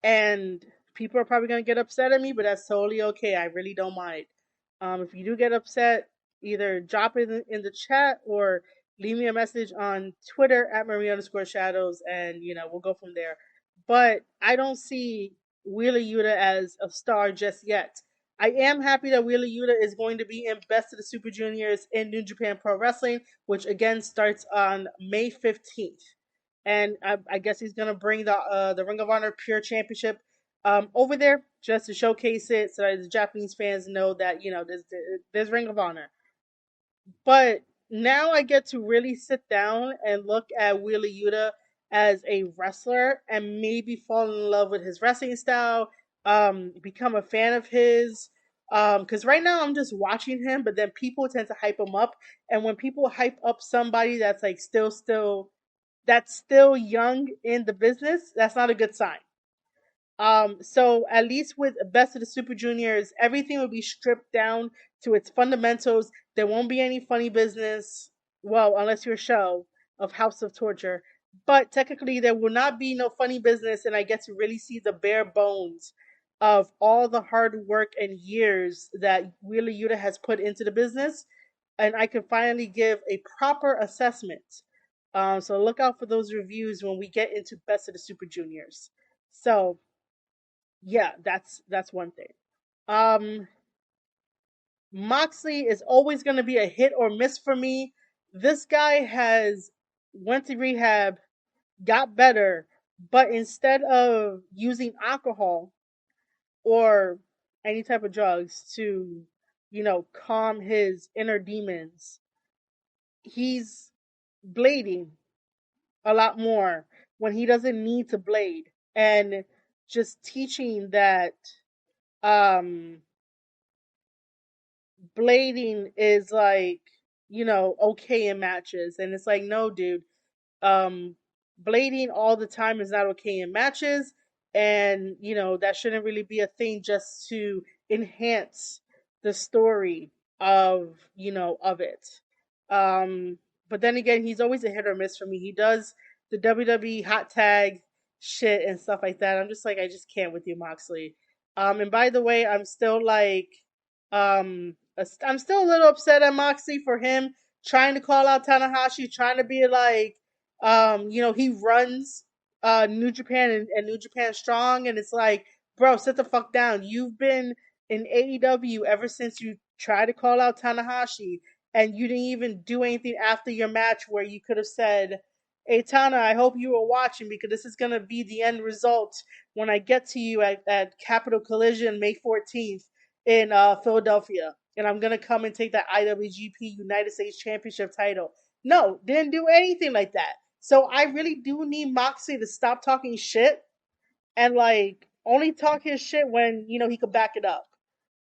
And people are probably gonna get upset at me, but that's totally okay. I really don't mind. If you do get upset, either drop it in the chat or leave me a message on Twitter at Marie_Shadows, and we'll go from there. But I don't see Wheeler Yuta as a star just yet. I am happy that Wheeler Yuta is going to be in Best of the Super Juniors in New Japan Pro Wrestling, which again starts on May 15th. And I guess he's gonna bring the Ring of Honor Pure Championship over there just to showcase it, so that the Japanese fans know that there's Ring of Honor. But now I get to really sit down and look at Wheeler Yuta as a wrestler and maybe fall in love with his wrestling style, become a fan of his. Because right now I'm just watching him, but then people tend to hype him up, and when people hype up somebody that's like that's still young in the business, that's not a good sign. So at least with Best of the Super Juniors, everything will be stripped down to its fundamentals. There won't be any funny business. Well, unless you're a show of House of Torture. But technically, there will not be no funny business, and I get to really see the bare bones of all the hard work and years that Wheeler Yuta has put into the business, and I can finally give a proper assessment. So look out for those reviews when we get into Best of the Super Juniors. So yeah, that's one thing. Um, Moxley is always going to be a hit or miss for me. This guy has went to rehab, got better, but instead of using alcohol or any type of drugs to, calm his inner demons, he's blading a lot more when he doesn't need to blade, and just teaching that um blading is like, okay in matches. And it's like, no, dude, um blading all the time is not okay in matches, and that shouldn't really be a thing just to enhance the story of it. um but then again, he's always a hit or miss for me. He does the WWE hot tag shit and stuff like that. I'm just like, I just can't with you, Moxley. And by the way, I'm still like, I'm still a little upset at Moxley for him trying to call out Tanahashi, trying to be like, he runs New Japan and New Japan Strong, and it's like, bro, sit the fuck down. You've been in AEW ever since you tried to call out Tanahashi, and you didn't even do anything after your match where you could have said, "Hey Tana, I hope you were watching, because this is gonna be the end result when I get to you at Capital Collision May 14th in Philadelphia, and I'm gonna come and take that IWGP United States Championship title." No, didn't do anything like that. So I really do need Moxley to stop talking shit and like only talk his shit when he could back it up.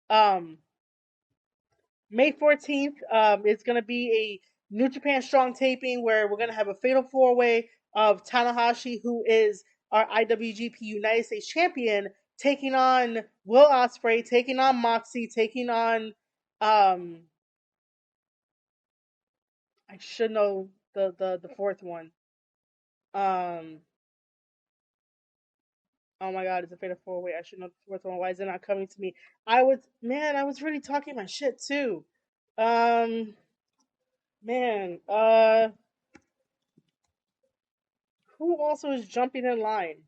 Um, May 14th, it's gonna be a New Japan Strong taping where we're gonna have a fatal four way of Tanahashi, who is our IWGP United States Champion, taking on Will Ospreay, taking on Moxie, taking on I should know the fourth one. Um, oh my god, it's a fatal four way. I should know the fourth one. Why is it not coming to me? I was really talking my shit too. Um, man, who also is jumping in line?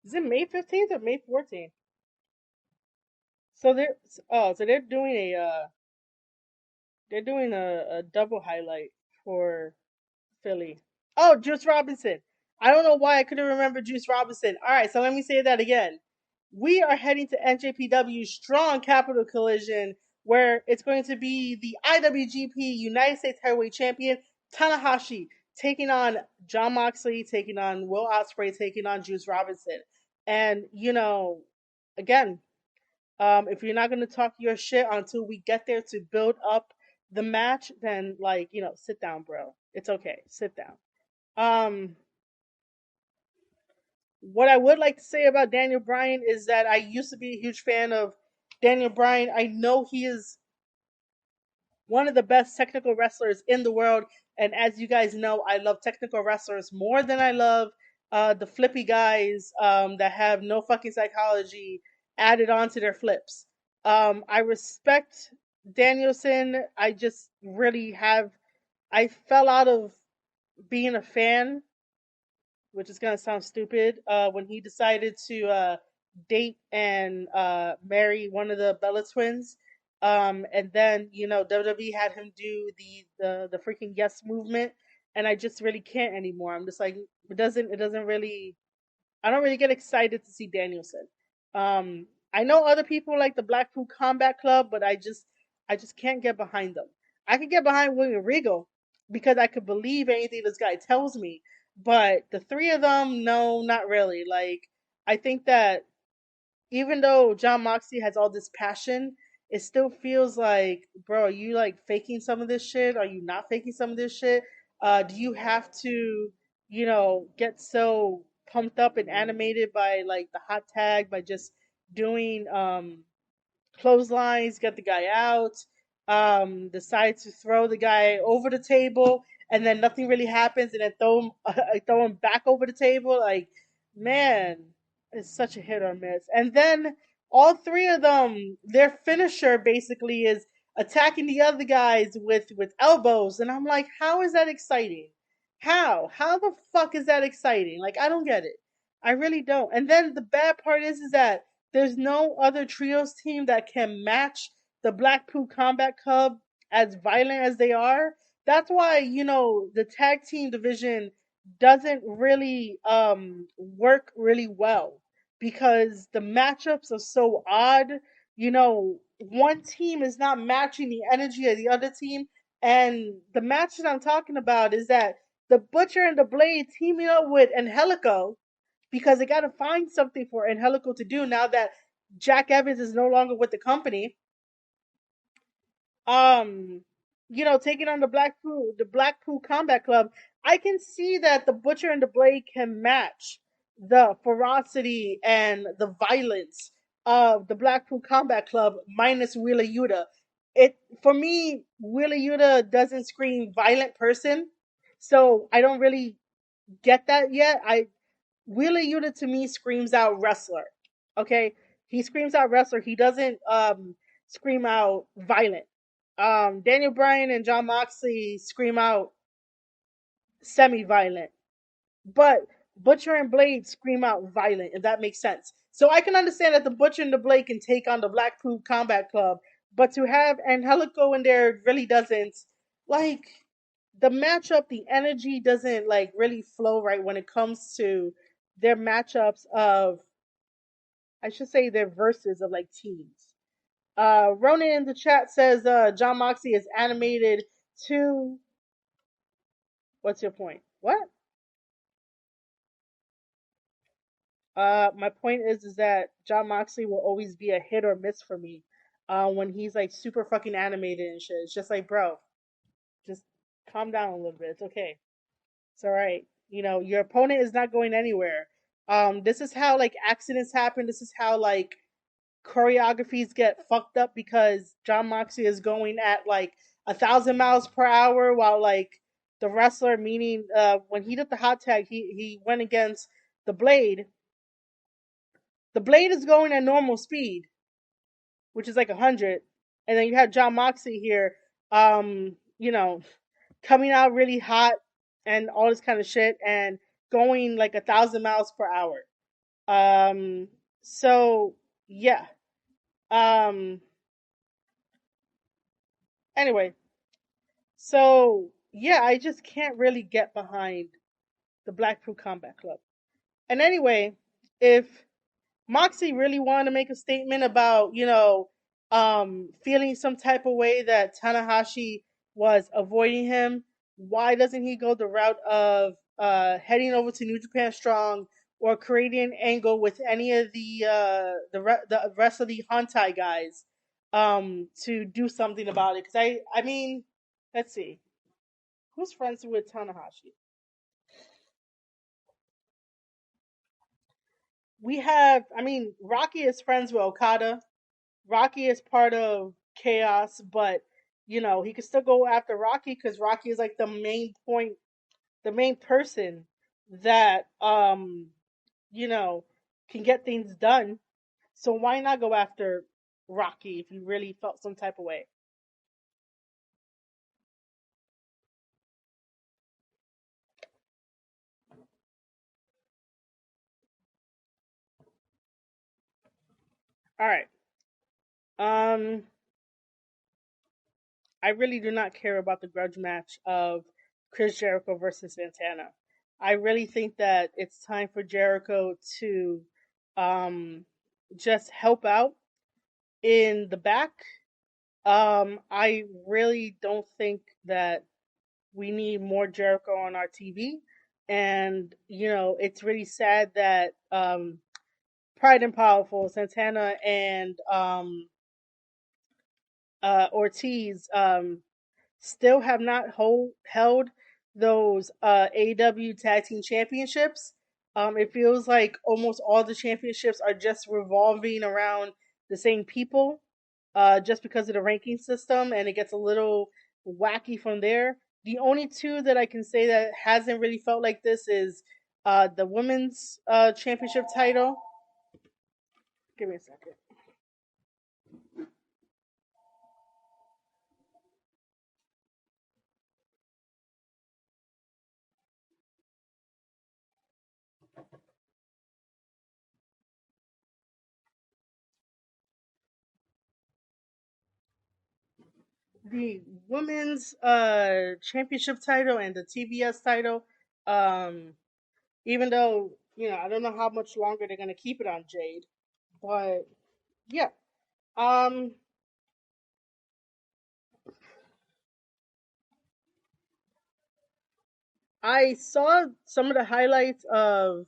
Is it May 15th or May 14th? So they're doing a double highlight for Philly. Oh, Juice Robinson. I don't know why I couldn't remember Juice Robinson. All right, so let me say that again. We are heading to NJPW Strong Capital Collision where it's going to be the IWGP United States Heavyweight Champion Tanahashi taking on Jon Moxley, taking on Will Ospreay, taking on Juice Robinson. And, again, if you're not going to talk your shit until we get there to build up the match, then, sit down, bro. It's okay. Sit down. What I would like to say about Daniel Bryan is that I used to be a huge fan of Daniel Bryan. I know he is one of the best technical wrestlers in the world. And as you guys know, I love technical wrestlers more than I love the flippy guys that have no fucking psychology added on to their flips. I respect Danielson. I just really have. I fell out of being a fan, which is gonna sound stupid, when he decided to date and marry one of the Bella twins. And then WWE had him do the freaking Yes movement, and I just really can't anymore. I'm just like, it doesn't really. I don't really get excited to see Danielson. I know other people like the Blackpool Combat Club, but I just can't get behind them. I can get behind William Regal because I could believe anything this guy tells me, but the three of them, no, not really. Like, I think that even though Jon Moxley has all this passion, it still feels like, bro, are you like faking some of this shit? Are you not faking some of this shit? Do you have to, get so pumped up and animated by like the hot tag by just doing clotheslines, get the guy out, decide to throw the guy over the table, and then nothing really happens, and then throw him back over the table. Like, man, it's such a hit or miss. And then all three of them, their finisher basically is attacking the other guys with elbows, and I'm like, how is that exciting? How the fuck is that exciting? Like, I don't get it. I really don't. And then the bad part is that there's no other trios team that can match the Blackpool Combat Club as violent as they are. That's why, the tag team division doesn't really work really well because the matchups are so odd. One team is not matching the energy of the other team. And the match that I'm talking about is that the Butcher and the Blade teaming up with Angelico because they got to find something for Angelico to do now that Jack Evans is no longer with the company. Um, taking on the Blackpool Combat Club, I can see that the Butcher and the Blade can match the ferocity and the violence of the Blackpool Combat Club minus Wheeler Yuta. It for me, Wheeler Yuta doesn't scream violent person, so I don't really get that yet. Wheeler Yuta to me screams out wrestler. Okay, he screams out wrestler. He doesn't scream out violent. Daniel Bryan and Jon Moxley scream out semi-violent, but Butcher and Blade scream out violent. If that makes sense. So I can understand that the Butcher and the Blade can take on the Blackpool Combat Club, but to have Angelico in there really doesn't like the matchup, the energy doesn't like really flow right when it comes to their matchups of, I should say, their verses of like teams. Ronan in the chat says Jon Moxley is animated to. What's your point? What? My point is that Jon Moxley will always be a hit or miss for me. When he's like super fucking animated and shit, it's just like, bro, just calm down a little bit. It's okay. It's all right. Your opponent is not going anywhere. This is how like accidents happen. This is how like choreographies get fucked up because Jon Moxley is going at like 1,000 miles per hour while like the wrestler, meaning when he did the hot tag, he went against the Blade. The Blade is going at normal speed, which is like 100, and then you have Jon Moxley here, coming out really hot and all this kind of shit and going like 1,000 miles per hour. So yeah. Um, anyway, so yeah, I just can't really get behind the Blackpool Combat Club. And anyway, if Moxie really wanted to make a statement about, feeling some type of way that Tanahashi was avoiding him. Why doesn't he go the route of heading over to New Japan Strong or creating an angle with any of the rest of the Hantai guys to do something about it? Because I mean, let's see, who's friends with Tanahashi? We have, I mean, Rocky is friends with Okada. Rocky is part of Chaos, but he could still go after Rocky because Rocky is like the main point, the main person that you know can get things done. So why not go after Rocky if you really felt some type of way? All right. Um, I really do not care about the grudge match of Chris Jericho versus Santana. I really think that it's time for Jericho to um just help out in the back. I really don't think that we need more Jericho on our TV. And, it's really sad that Pride and Powerful, Santana and Ortiz still have not held those AEW Tag Team Championships. It feels like almost all the championships are just revolving around the same people, just because of the ranking system, and it gets a little wacky from there. The only two that I can say that hasn't really felt like this is the women's championship title. Give me a second. The women's championship title and the TBS title. Um, Even though I don't know how much longer they're gonna keep it on Jade, but yeah. Um, I saw some of the highlights of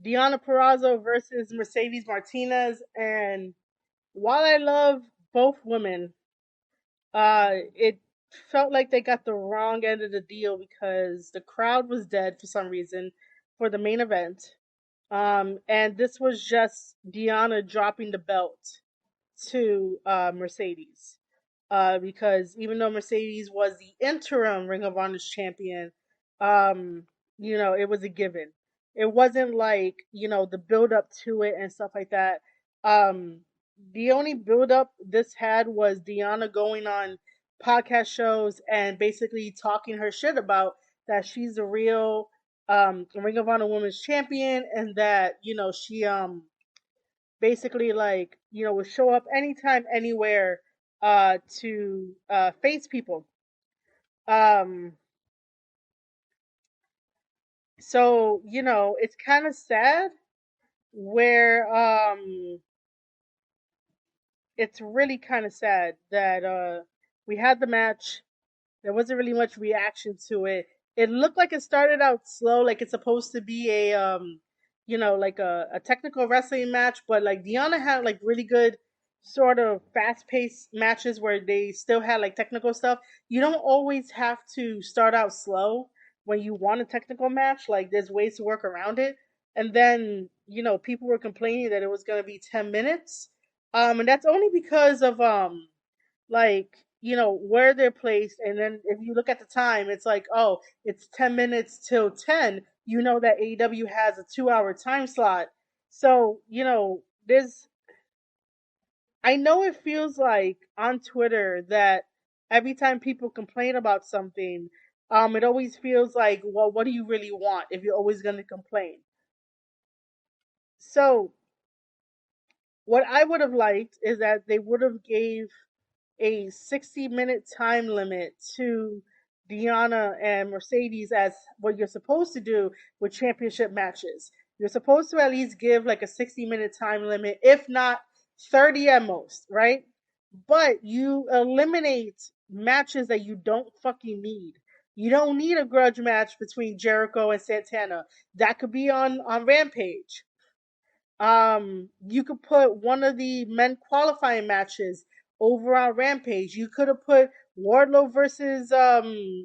Deonna Purrazzo versus Mercedes Martinez, and while I love both women, it felt like they got the wrong end of the deal because the crowd was dead for some reason for the main event. And this was just Deonna dropping the belt to Mercedes. Because even though Mercedes was the interim Ring of Honor's champion, um, it was a given. It wasn't like, the build up to it and stuff like that. Um, the only build up this had was Deanna going on podcast shows and basically talking her shit about that she's a real Ring of Honor Women's Champion, and that, she basically, like, would show up anytime, anywhere, to face people. Um, so it's kind of sad where it's really kind of sad that we had the match. There wasn't really much reaction to it. It looked like it started out slow, like it's supposed to be a like a technical wrestling match, but like Deanna had like really good sort of fast paced matches where they still had like technical stuff. You don't always have to start out slow when you want a technical match. Like there's ways to work around it. And then, people were complaining that it was gonna be 10 minutes. And that's only because of like where they're placed, and then if you look at the time, it's like, oh, it's 10 minutes till 10. That AEW has a 2-hour time slot. So there's I know it feels like on Twitter that every time people complain about something, it always feels like, well, what do you really want if you're always going to complain? So what I would have liked is that they would have gave a 60-minute time limit to Deanna and Mercedes, as what you're supposed to do with championship matches. You're supposed to at least give like a 60-minute time limit, if not 30 at most, right? but you eliminate matches that you don't fucking need. You don't need a grudge match between Jericho and Santana. That could be on Rampage. You could put one of the men qualifying matches over on Rampage. You could have put Wardlow versus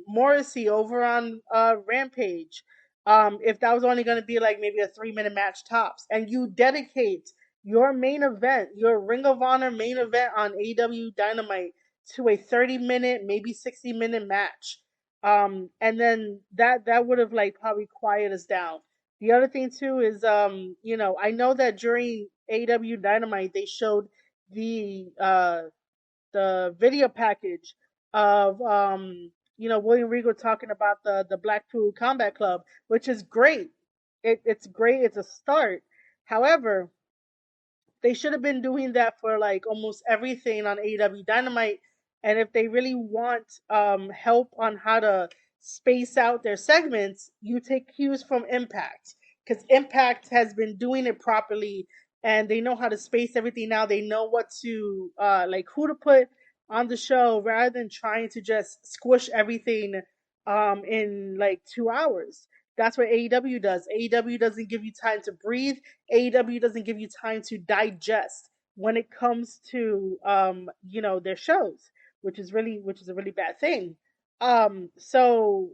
Morrissey over on Rampage. If that was only going to be like maybe a 3 minute match tops, and you dedicate your main event, your Ring of Honor main event on AEW Dynamite to a 30 minute, maybe 60 minute match. And then that would have like probably quieted us down. The other thing too is, I know that during AW Dynamite they showed the uh the video package of William Regal talking about the Blackpool Combat Club, which is great. It's great. It's a start. However, they should have been doing that for like almost everything on AEW Dynamite. And if they really want help on how to space out their segments, you take cues from Impact, because Impact has been doing it properly and they know how to space everything out. They know what to like who to put on the show rather than trying to just squish everything in like 2 hours. That's what AEW does. AEW doesn't give you time to breathe. AEW doesn't give you time to digest when it comes to their shows, which is a really bad thing. So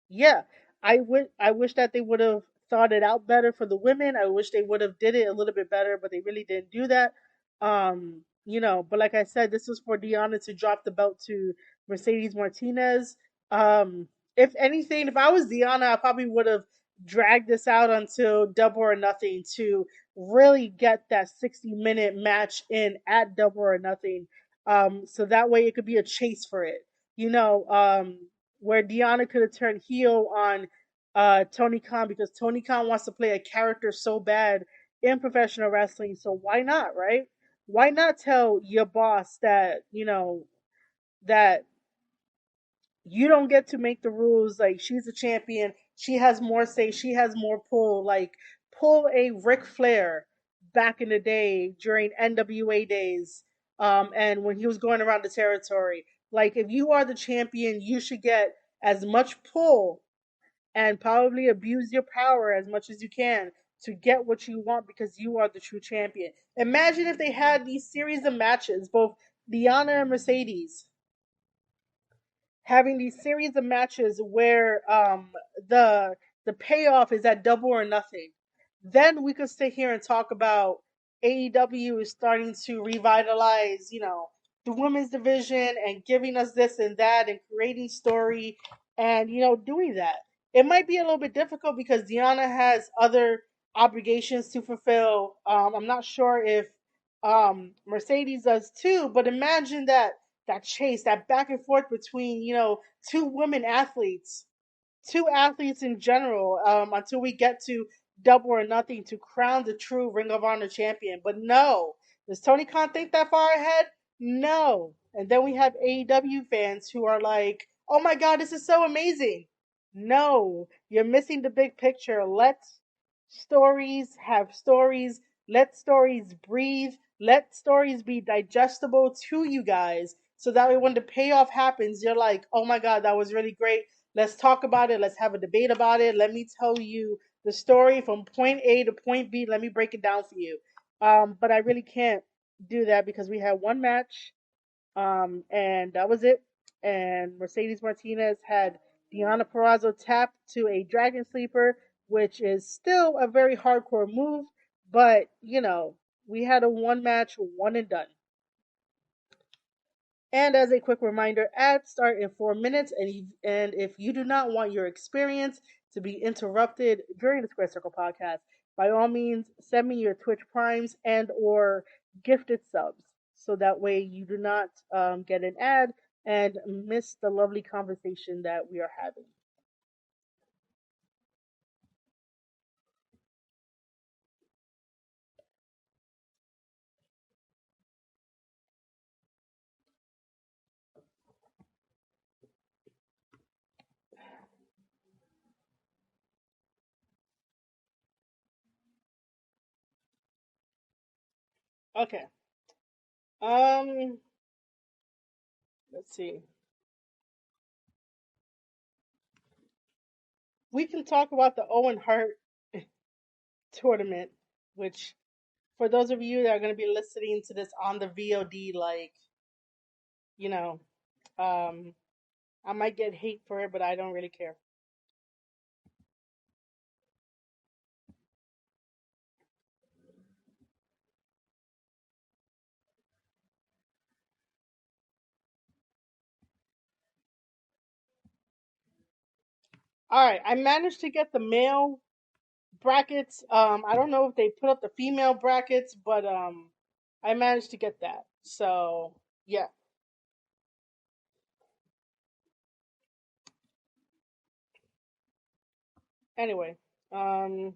yeah, I wish that they would have thought it out better for the women. I wish they would have did it a little bit better, but they really didn't do that. But like I said, this was for Deanna to drop the belt to Mercedes Martinez. If anything, if I was Deanna, I probably would have dragged this out until Double or Nothing to really get that 60-minute match in at Double or Nothing. So that way it could be a chase for it. Where Deanna could have turned heel on Tony Khan, because Tony Khan wants to play a character so bad in professional wrestling. So why not, right? Why not tell your boss that, that you don't get to make the rules. Like, she's a champion. She has more say. She has more pull. Like, pull a Ric Flair back in the day during NWA days. And when he was going around the territory. Like, if you are the champion, you should get as much pull and probably abuse your power as much as you can to get what you want, because you are the true champion. Imagine if they had these series of matches, both Liana and Mercedes, having these series of matches where the the payoff is at Double or Nothing. Then we could sit here and talk about AEW is starting to revitalize, the women's division and giving us this and that and creating story and doing that. It might be a little bit difficult because Deanna has other obligations to fulfill. I'm not sure if Mercedes does too, but imagine that chase, that back and forth between, two women athletes, two athletes in general, until we get to Double or Nothing to crown the true Ring of Honor champion. But no, does Tony Khan think that far ahead? No. And then we have AEW fans who are like, oh my God, this is so amazing. No, you're missing the big picture. Let stories have stories. Let stories breathe. Let stories be digestible to you guys. So that way, when the payoff happens, you're like, oh my God, that was really great. Let's talk about it. Let's have a debate about it. Let me tell you the story from point A to point B. Let me break it down for you. But I really can't do that because we had one match, and that was it. And Mercedes Martinez had Deanna Purrazzo tapped to a Dragon Sleeper, which is still a very hardcore move, but we had a one match, one and done. And as a quick reminder, ads start in 4 minutes, and if you do not want your experience to be interrupted during the Square Circle podcast, by all means, send me your Twitch primes and or gifted subs, so that way you do not get an ad and miss the lovely conversation that we are having. Okay. Um. Let's see. We can talk about the Owen Hart tournament, which for those of you that are going to be listening to this on the VOD, like, you know, um, I might get hate for it, but I don't really care. All right, I managed to get the male brackets. I don't know if they put up the female brackets, but I managed to get that. So yeah. Anyway, um,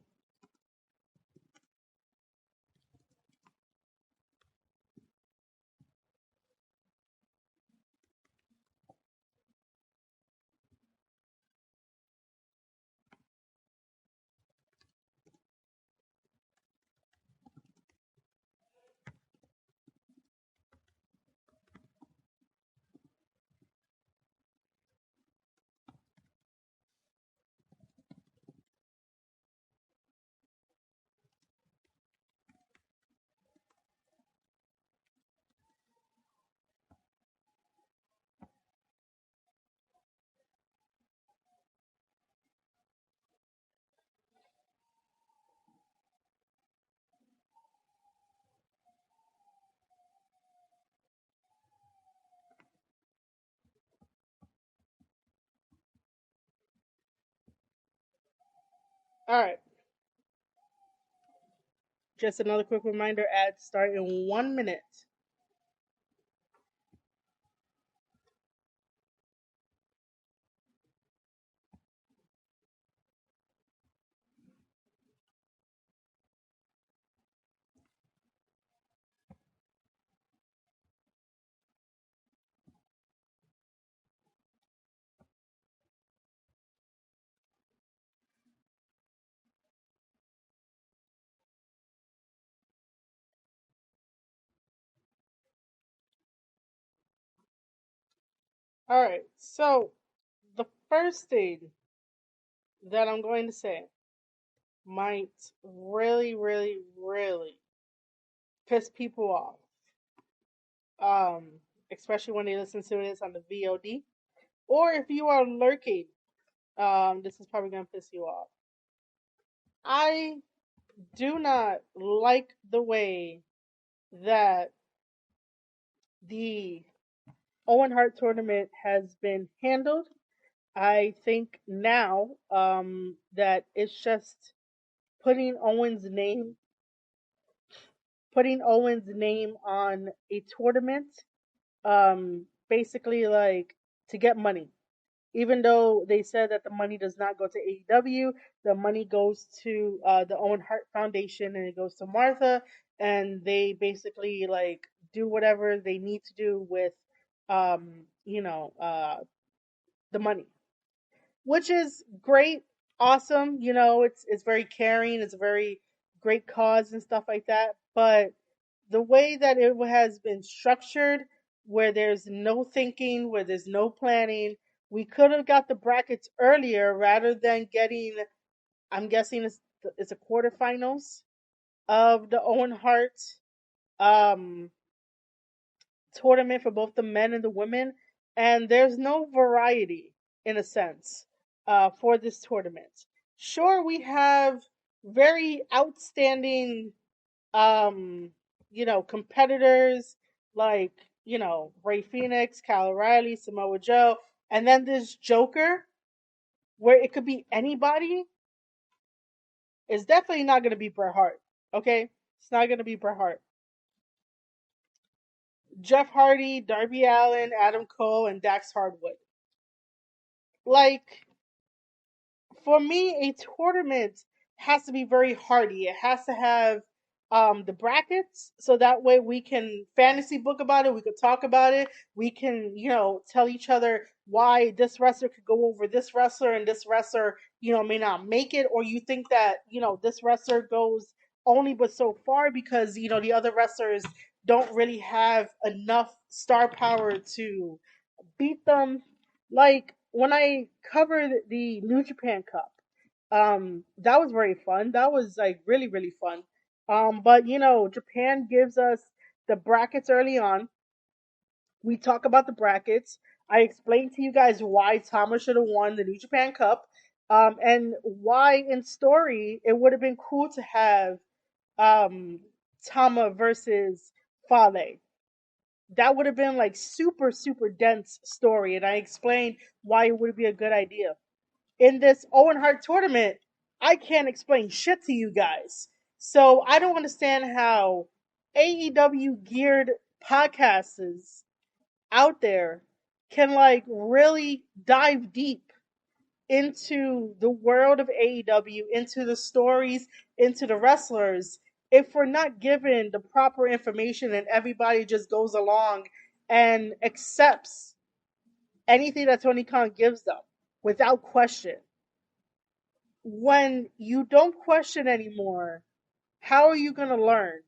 all right. Just another quick reminder: ads start in 1 minute. All right. So the first thing that I'm going to say might really, really, really piss people off. Especially when they listen to this on the VOD, or if you are lurking, this is probably gonna piss you off. I do not like the way that the Owen Hart tournament has been handled. I think now that it's just putting Owen's name putting Owen's name on a tournament, basically like to get money. Even though they said that the money does not go to AEW, the money goes to the Owen Hart Foundation and it goes to Martha, and they basically like do whatever they need to do with, you know, the money, which is great, awesome. You know, it's very caring, it's a very great cause and stuff like that. But the way that it has been structured, where there's no thinking, where there's no planning, we could have got the brackets earlier rather than getting. I'm guessing it's a quarterfinals of the Owen Hart um, tournament for both the men and the women, and there's no variety in a sense for this tournament. Sure, we have very outstanding, um, competitors like Ray Phoenix, Kyle O'Reilly, Samoa Joe, and then this Joker where it could be anybody is definitely not going to be Bret Hart. Okay, it's not going to be Bret Hart. Jeff Hardy, Darby Allin, Adam Cole, and Dax Hardwood. Like, for me, a tournament has to be very hardy. It has to have the brackets, so that way we can fantasy book about it. We could talk about it. We can, tell each other why this wrestler could go over this wrestler and this wrestler, may not make it, or you think that this wrestler goes only but so far because the other wrestlers don't really have enough star power to beat them. Like when I covered the New Japan Cup, that was very fun. That was like really really fun. But Japan gives us the brackets early on. We talk about the brackets. I explained to you guys why Tama should have won the New Japan Cup, and why in story it would have been cool to have um, Tama versus Fale. That would have been like super super dense story, and I explained why it would be a good idea. In this Owen Hart tournament, I can't explain shit to you guys, so I don't understand how AEW geared podcasts out there can like really dive deep into the world of AEW, into the stories, into the wrestlers, if we're not given the proper information and everybody just goes along and accepts anything that Tony Khan gives them without question. When you don't question anymore, how are you going to learn?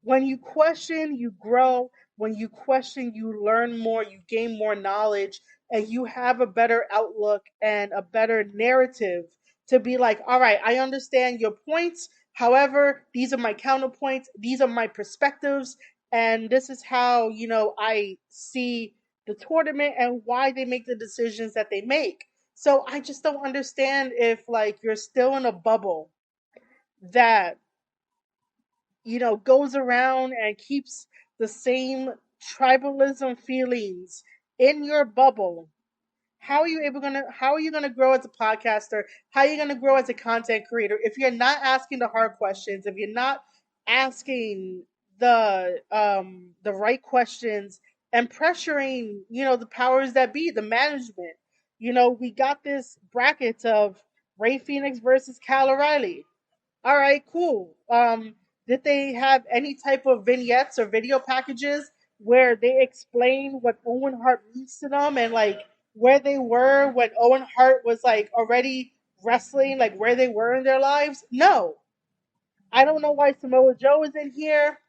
When you question, you grow. When you question, you learn more, you gain more knowledge, and you have a better outlook and a better narrative to be like, all right, I understand your points. However, these are my counterpoints, these are my perspectives, and this is how, I see the tournament and why they make the decisions that they make. So I just don't understand if like you're still in a bubble that goes around and keeps the same tribalism feelings in your bubble. How are you gonna grow as a podcaster? How are you gonna grow as a content creator if you're not asking the hard questions, if you're not asking the right questions and pressuring, the powers that be, the management. We got this bracket of Ray Phoenix versus Cal O'Reilly. All right, cool. Did they have any type of vignettes or video packages where they explain what Owen Hart means to them and like where they were when Owen Hart was like already wrestling, like where they were in their lives? No. I don't know why Samoa Joe is in here.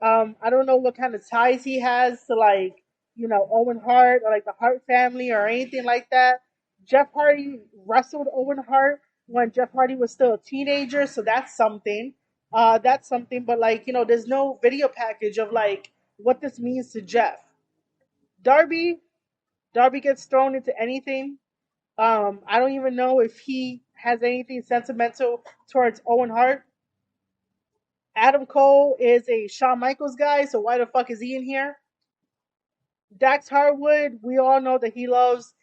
I don't know what kind of ties he has to like, Owen Hart or like the Hart family or anything like that. Jeff Hardy wrestled Owen Hart when Jeff Hardy was still a teenager, so that's something. That's something, but like, there's no video package of like what this means to Jeff. Darby, Darby gets thrown into anything. I don't even know if he has anything sentimental towards Owen Hart. Adam Cole is a Shawn Michaels guy, so why the fuck is he in here? Dax Harwood, we all know that he loves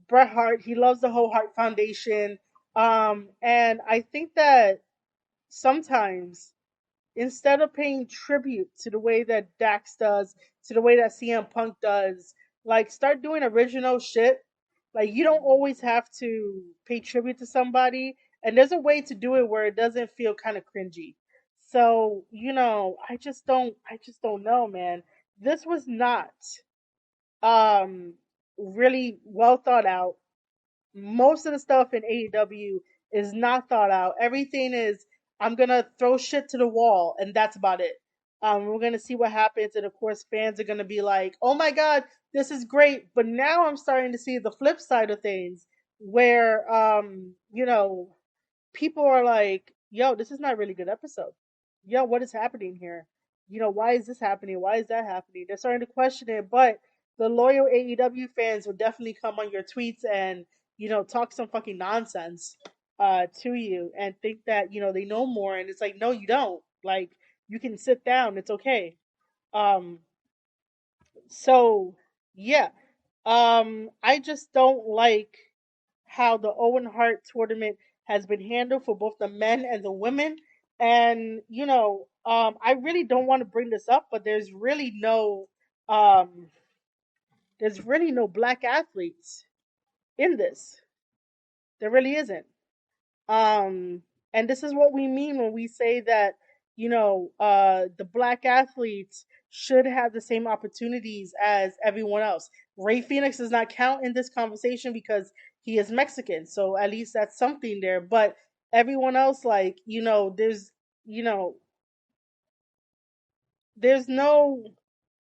Bret Hart. He loves the whole Hart Foundation. And I think that sometimes instead of paying tribute to the way that Dax does, to the way that CM Punk does, like start doing original shit. Like you don't always have to pay tribute to somebody, and there's a way to do it where it doesn't feel kind of cringy. So, I just don't know, man. This was not um really well thought out. Most of the stuff in AEW is not thought out. Everything is I'm gonna throw shit to the wall and that's about it. We're gonna see what happens, and of course fans are gonna be like, "Oh my god, this is great!" But now I'm starting to see the flip side of things, where people are like, "Yo, this is not a really good episode. Yo, what is happening here? Why is this happening? Why is that happening?" They're starting to question it, but the loyal AEW fans will definitely come on your tweets and talk some fucking nonsense to you and think that they know more, and it's like, no, you don't. Like, you can sit down. It's okay. Um, so yeah, I just don't like how the Owen Hart tournament has been handled for both the men and the women. And I really don't want to bring this up, but um, there's really no black athletes in this. There really isn't. Um, and this is what we mean when we say that the black athletes should have the same opportunities as everyone else. Ray Phoenix does not count in this conversation because he is Mexican, so at least that's something there. But everyone else, like you know there's no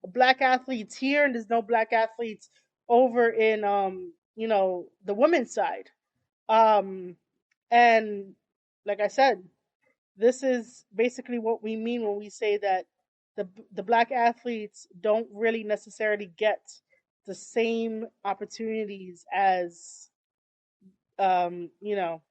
black athletes here, and there's no black athletes over in the women's side. Um, and like I said, this is basically what we mean when we say that the black athletes don't really necessarily get the same opportunities as you know,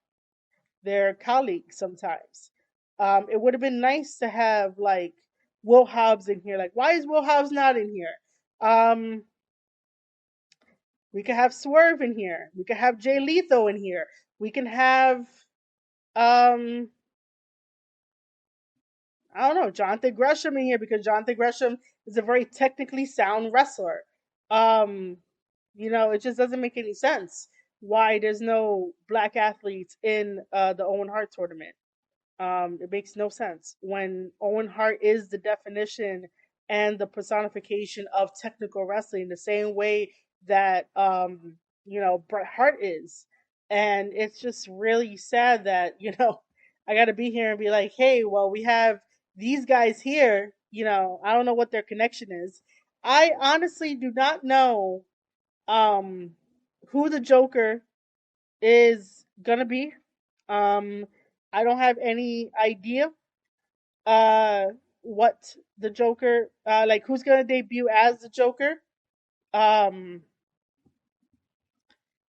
their colleagues sometimes. It would have been nice to have like Will Hobbs in here. Like, why is Will Hobbs not in here? Um, we could have Swerve in here. We could have Jay Lethal in here. We can have um I don't know, Jonathan Gresham in here because Jonathan Gresham is a very technically sound wrestler. Um, it just doesn't make any sense why there's no black athletes in the Owen Hart tournament. It makes no sense when Owen Hart is the definition and the personification of technical wrestling, the same way that Bret Hart is. And it's just really sad that I got to be here and be like, hey, well, we have these guys here. I don't know what their connection is. I honestly do not know um, who the Joker is gonna be. Um, I don't have any idea uh what the Joker like who's gonna debut as the Joker. Um,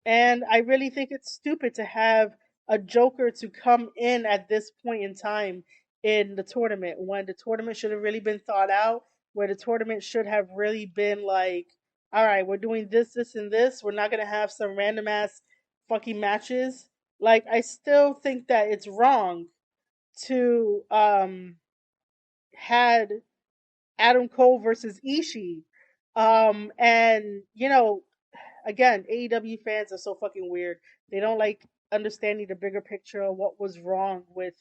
and I really think it's stupid to have a Joker to come in at this point in time in the tournament when the tournament should have really been thought out, where the tournament should have really been like, all right, we're doing this, this, and this. We're not gonna have some random ass fucking matches. Like, I still think that it's wrong to had Adam Cole versus Ishii. And again, AEW fans are so fucking weird. They don't like understanding the bigger picture of what was wrong with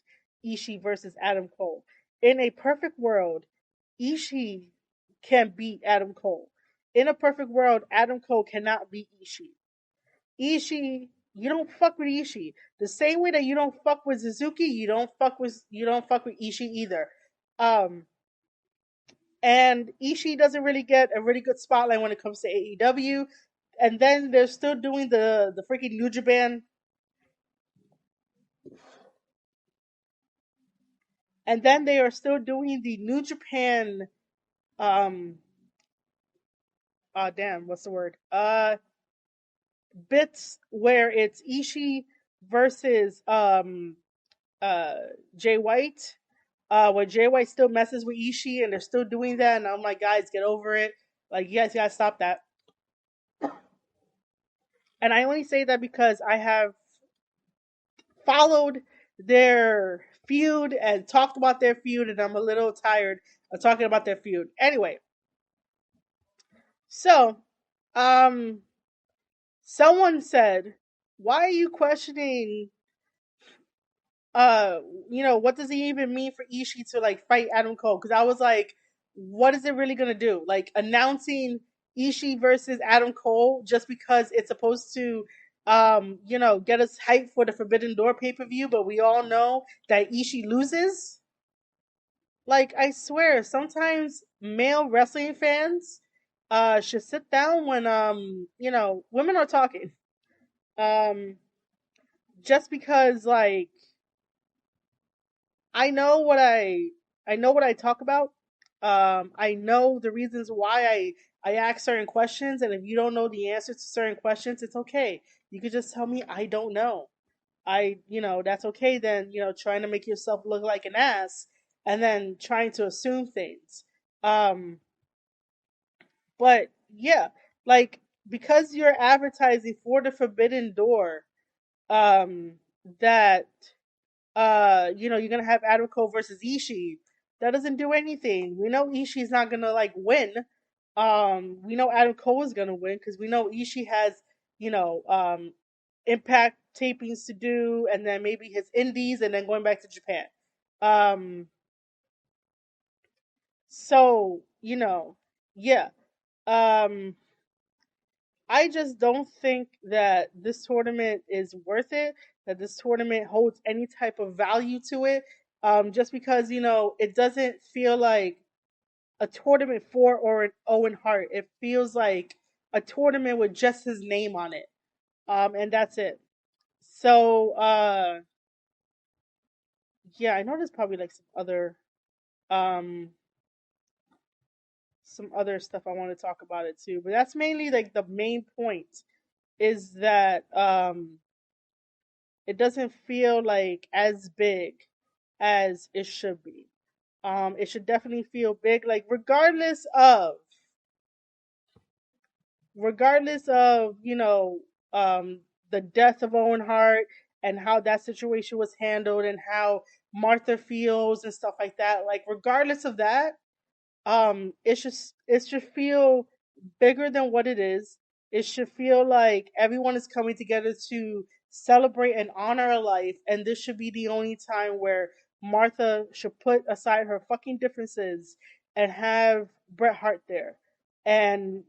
Ishii versus Adam Cole. In a perfect world, Ishii can beat Adam Cole. In a perfect world, Adam Cole cannot beat Ishii. Ishii, you don't fuck with Ishii. The same way that you don't fuck with Suzuki, you don't fuck with Ishii either. Um, and Ishii doesn't really get a really good spotlight when it comes to AEW. And then they're still doing the freaking New Japan. And then they are still doing the New Japan um damn, what's the word? Bits where it's Ishii versus uh Jay White. Where Jay White still messes with Ishii and they're still doing that, and I'm like, guys, get over it. Like, you guys gotta stop that. And I only say that because I have followed their feud and talked about their feud, and I'm a little tired of talking about their feud. Anyway, so um, someone said, "Why are you questioning? Uh, what does it even mean for Ishii to like fight Adam Cole?" Because I was like, "What is it really gonna do? Like announcing Ishii versus Adam Cole just because it's supposed to." Get us hyped for the Forbidden Door pay per view, but we all know that Ishii loses. Like, I swear, sometimes male wrestling fans should sit down when women are talking. Um just because like I know what I know what I talk about. I know the reasons why I ask certain questions, and if you don't know the answers to certain questions, it's okay. You could just tell me I don't know. That's okay then, trying to make yourself look like an ass and then trying to assume things. Um, but yeah, like because you're advertising for the Forbidden Door, um, that you're gonna have Adam Cole versus Ishii. That doesn't do anything. We know Ishii's not gonna like win. We know Adam Cole is gonna win because we know Ishii has, you know, um, Impact tapings to do, and then maybe his indies, and then going back to Japan. Um, so yeah. Um, I just don't think that this tournament is worth it. That this tournament holds any type of value to it. Just because it doesn't feel like a tournament for or an Owen Hart. It feels like a tournament with just his name on it. And that's it. So yeah, I know there's probably like um some other stuff I want to talk about it too, but that's mainly like the main point is that it doesn't feel like as big as it should be. It should definitely feel big, like regardless of the death of Owen Hart and how that situation was handled and how Martha feels and stuff like that. Like regardless of that, it should feel bigger than what it is. It should feel like everyone is coming together to celebrate and honor a life, and this should be the only time where Martha should put aside her fucking differences and have Bret Hart there, and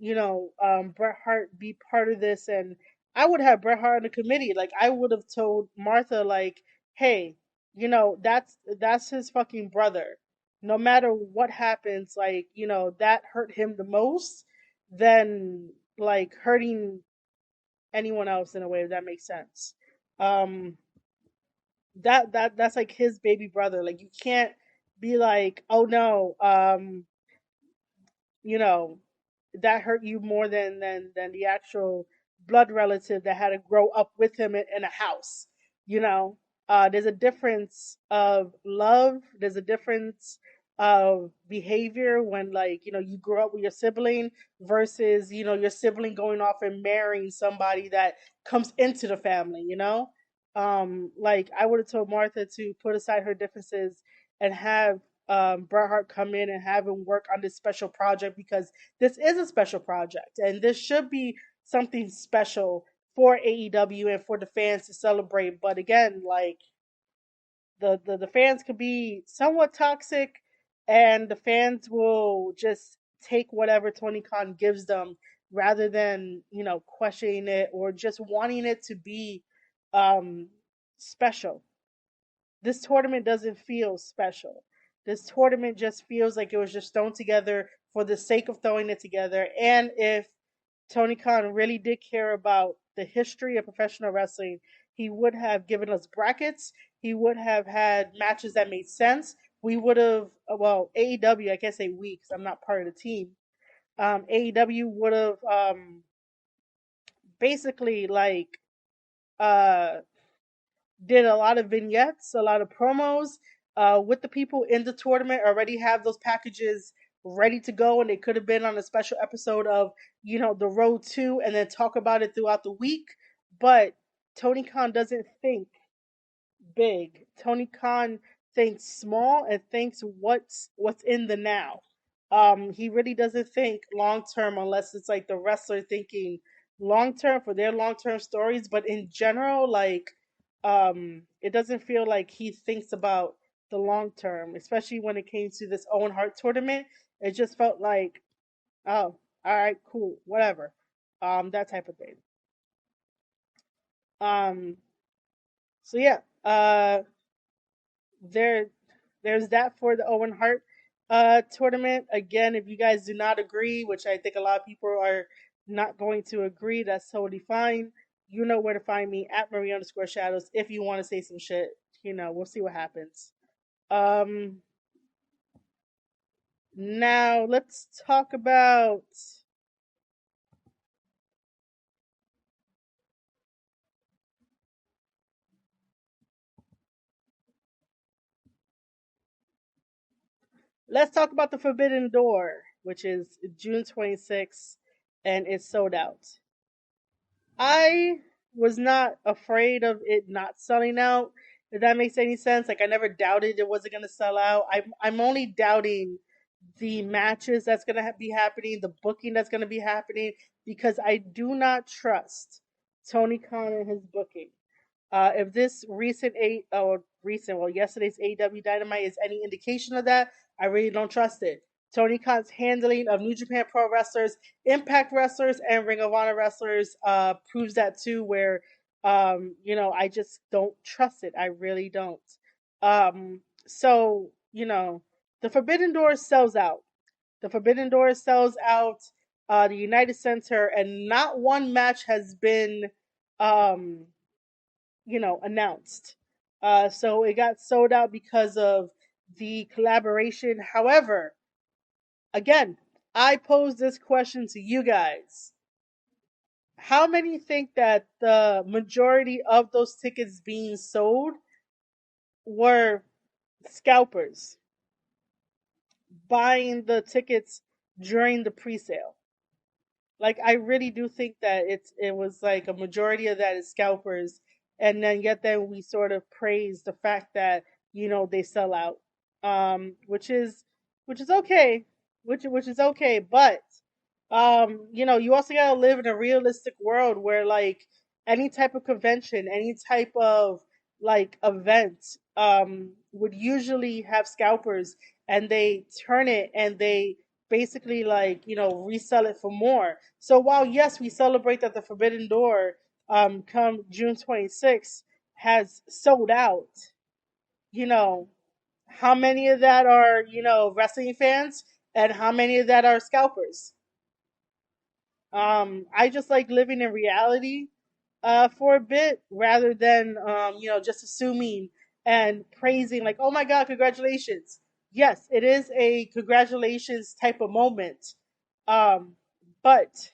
Bret Hart be part of this. And I would have Bret Hart on the committee. Like I would have told Martha, like, hey, that's his fucking brother. No matter what happens, like, that hurt him the most than like hurting anyone else in a way, if that makes sense. Um that's like his baby brother. Like you can't be like, oh no, you know, that hurt you more than the actual blood relative that had to grow up with him in a house. You know, there's a difference of love. There's a difference of behavior when, like, you grow up with your sibling versus your sibling going off and marrying somebody that comes into the family. Like I would have told Martha to put aside her differences and have Bret Hart come in and have him work on this special project, because this is a special project and this should be something special for AEW and for the fans to celebrate. But again, like the fans could be somewhat toxic, and the fans will just take whatever Tony Khan gives them rather than questioning it or just wanting it to be um, special. This tournament doesn't feel special. This tournament just feels like it was just thrown together for the sake of throwing it together. And if Tony Khan really did care about the history of professional wrestling, he would have given us brackets. He would have had matches that made sense. We would have, well, AEW, I can't say we because I'm not part of the team. AEW would have basically like uh, did a lot of vignettes, a lot of promos with the people in the tournament. Already have those packages ready to go, and they could have been on a special episode of the Road to, and then talk about it throughout the week. But Tony Khan doesn't think big. Tony Khan thinks small and thinks what's in the now. He really doesn't think long term unless it's like the wrestler thinking long term for their long term stories. But in general, like it doesn't feel like he thinks about the long term, especially when it came to this Owen Hart tournament. It just felt like, oh, all right, cool, whatever, that type of thing. Um, so yeah, there there's that for the Owen Hart tournament. Again, if you guys do not agree, which I think a lot of people are not going to agree, that's totally fine. You know where to find me at Marie_Shadows if you want to say some shit. We'll see what happens. Um Now let's talk about the Forbidden Door, which is June 26th and it's sold out. I was not afraid of it not selling out. If that makes any sense, like I never doubted it wasn't gonna sell out. I'm only doubting the matches that's gonna be happening, the booking that's gonna be happening, because I do not trust Tony Khan and his booking. If this yesterday's AEW Dynamite is any indication of that, I really don't trust it. Tony Khan's handling of New Japan Pro wrestlers, Impact wrestlers, and Ring of Honor wrestlers proves that too. Where, I just don't trust it. I really don't. So the Forbidden Door sells out. The Forbidden Door sells out. the United Center, and not one match has been, um, announced. So it got sold out because of the collaboration. However, again, I pose this question to you guys. How many think that the majority of those tickets being sold were scalpers buying the tickets during the pre-sale? Like, I really do think that it was like a majority of that is scalpers, and then yet then we sort of praise the fact that they sell out, which is okay, which is okay, but you also gotta live in a realistic world where, like, any type of convention, any type of like event, would usually have scalpers, and they turn it and they basically, like, resell it for more. So while yes, we celebrate that the Forbidden Door, come June 26th, has sold out, you know, how many of that are, wrestling fans, and how many of that are scalpers? I just like living in reality for a bit, rather than just assuming and praising, like, oh my god, congratulations. Yes, it is a congratulations type of moment. Um, but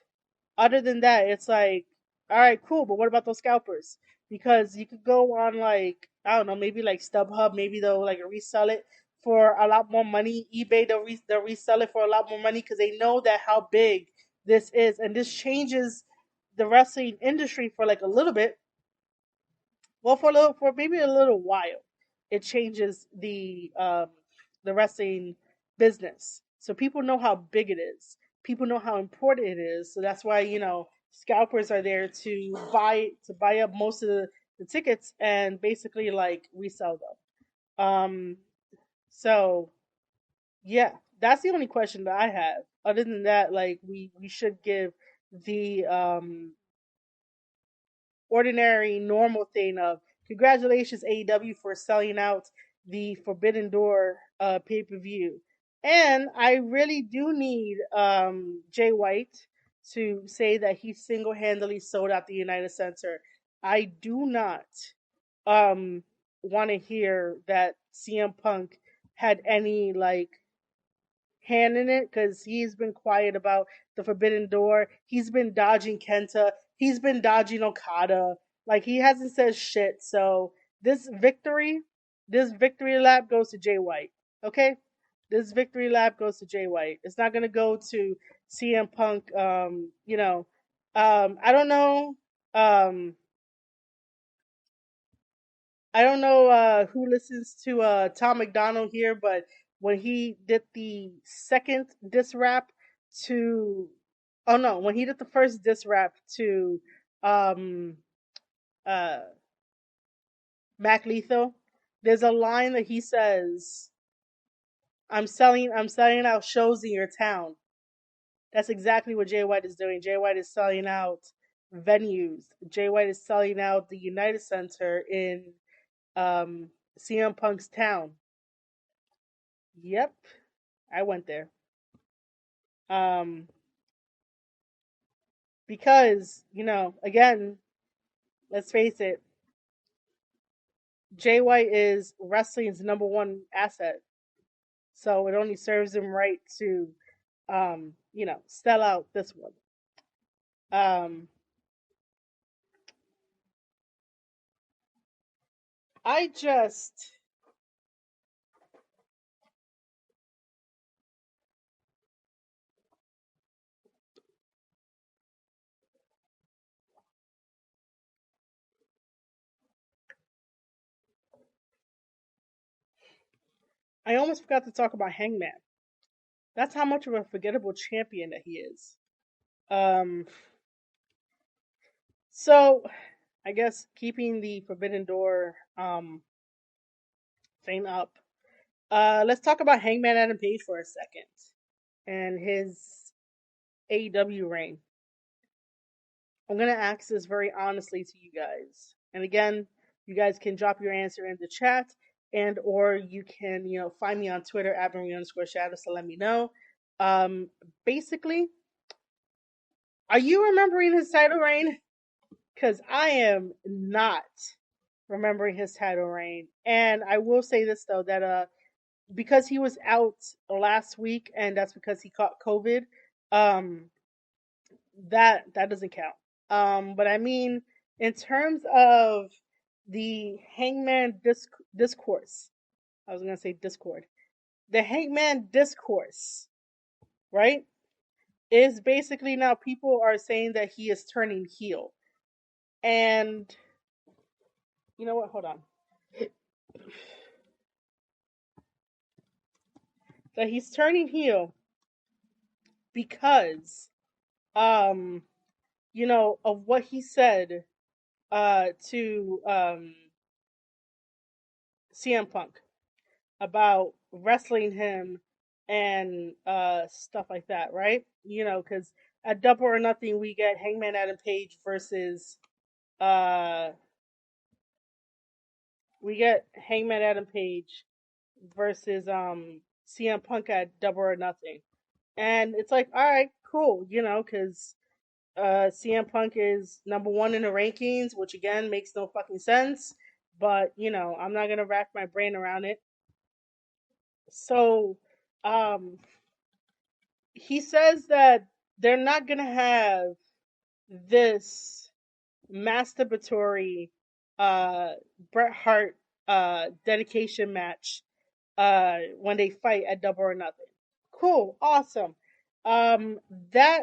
other than that, it's like, all right, cool, but what about those scalpers? Because you could go on, like, I don't know, maybe like StubHub, maybe they'll like resell it for a lot more money. eBay, they'll resell it for a lot more money because they know that how big this is, and this changes the wrestling industry for like a little bit. Well, for maybe a little while, it changes the wrestling business. So people know how big it is. People know how important it is. So that's why scalpers are there to buy up most of the tickets and basically like resell them. So yeah, that's the only question that I have. Other than that, like, we should give the ordinary, normal thing of congratulations AEW for selling out the Forbidden Door pay per view. And I really do need Jay White to say that he single handedly sold out the United Center. I do not um, want to hear that CM Punk had any like hand in it, because he's been quiet about the Forbidden Door. He's been dodging Kenta. He's been dodging Okada. Like, he hasn't said shit. So this victory, this victory lap goes to Jay White. Okay, this victory lap goes to Jay White. It's not gonna go to CM Punk. I don't know. Um, I don't know who listens to Tom McDonald here, but when he did the second diss rap to, oh no, when he did the first diss rap to um, uh, Mac Lethal, there's a line that he says, I'm selling out shows in your town." That's exactly what Jay White is doing. Jay White is selling out venues. Jay White is selling out the United Center in um, CM Punk's town. Yep, I went there. Um, because, again, let's face it, Jay White is wrestling's number one asset. So it only serves him right to, sell out this one. Um, I just, I almost forgot to talk about Hangman. That's how much of a forgettable champion that he is. Um, so I guess keeping the Forbidden Door thing up. Let's talk about Hangman Adam Page for a second and his AEW reign. I'm gonna ask this very honestly to you guys, and again, you guys can drop your answer in the chat, and or you can find me on Twitter at Marie_Shadows to let me know. Basically, Are you remembering his title reign? Because I am not remembering his title reign. And I will say this though, that because he was out last week, and that's because he caught COVID, um, that doesn't count. But I mean, in terms of the Hangman discourse, I was gonna say Discord. The Hangman discourse, right? Is basically now people are saying that he is turning heel. And you know what? Hold on. That he's turning heel because um of what he said to CM Punk about wrestling him and stuff like that, right? Cuz at Double or Nothing we get Hangman Adam Page versus uh versus CM Punk at Double or Nothing. And it's like, all right, cool, cuz CM Punk is number 1 in the rankings, which again makes no fucking sense, but I'm not going to rack my brain around it. So, um he says that they're not going to have this masturbatory uh Bret Hart dedication match when they fight at Double or Nothing. Cool, awesome. That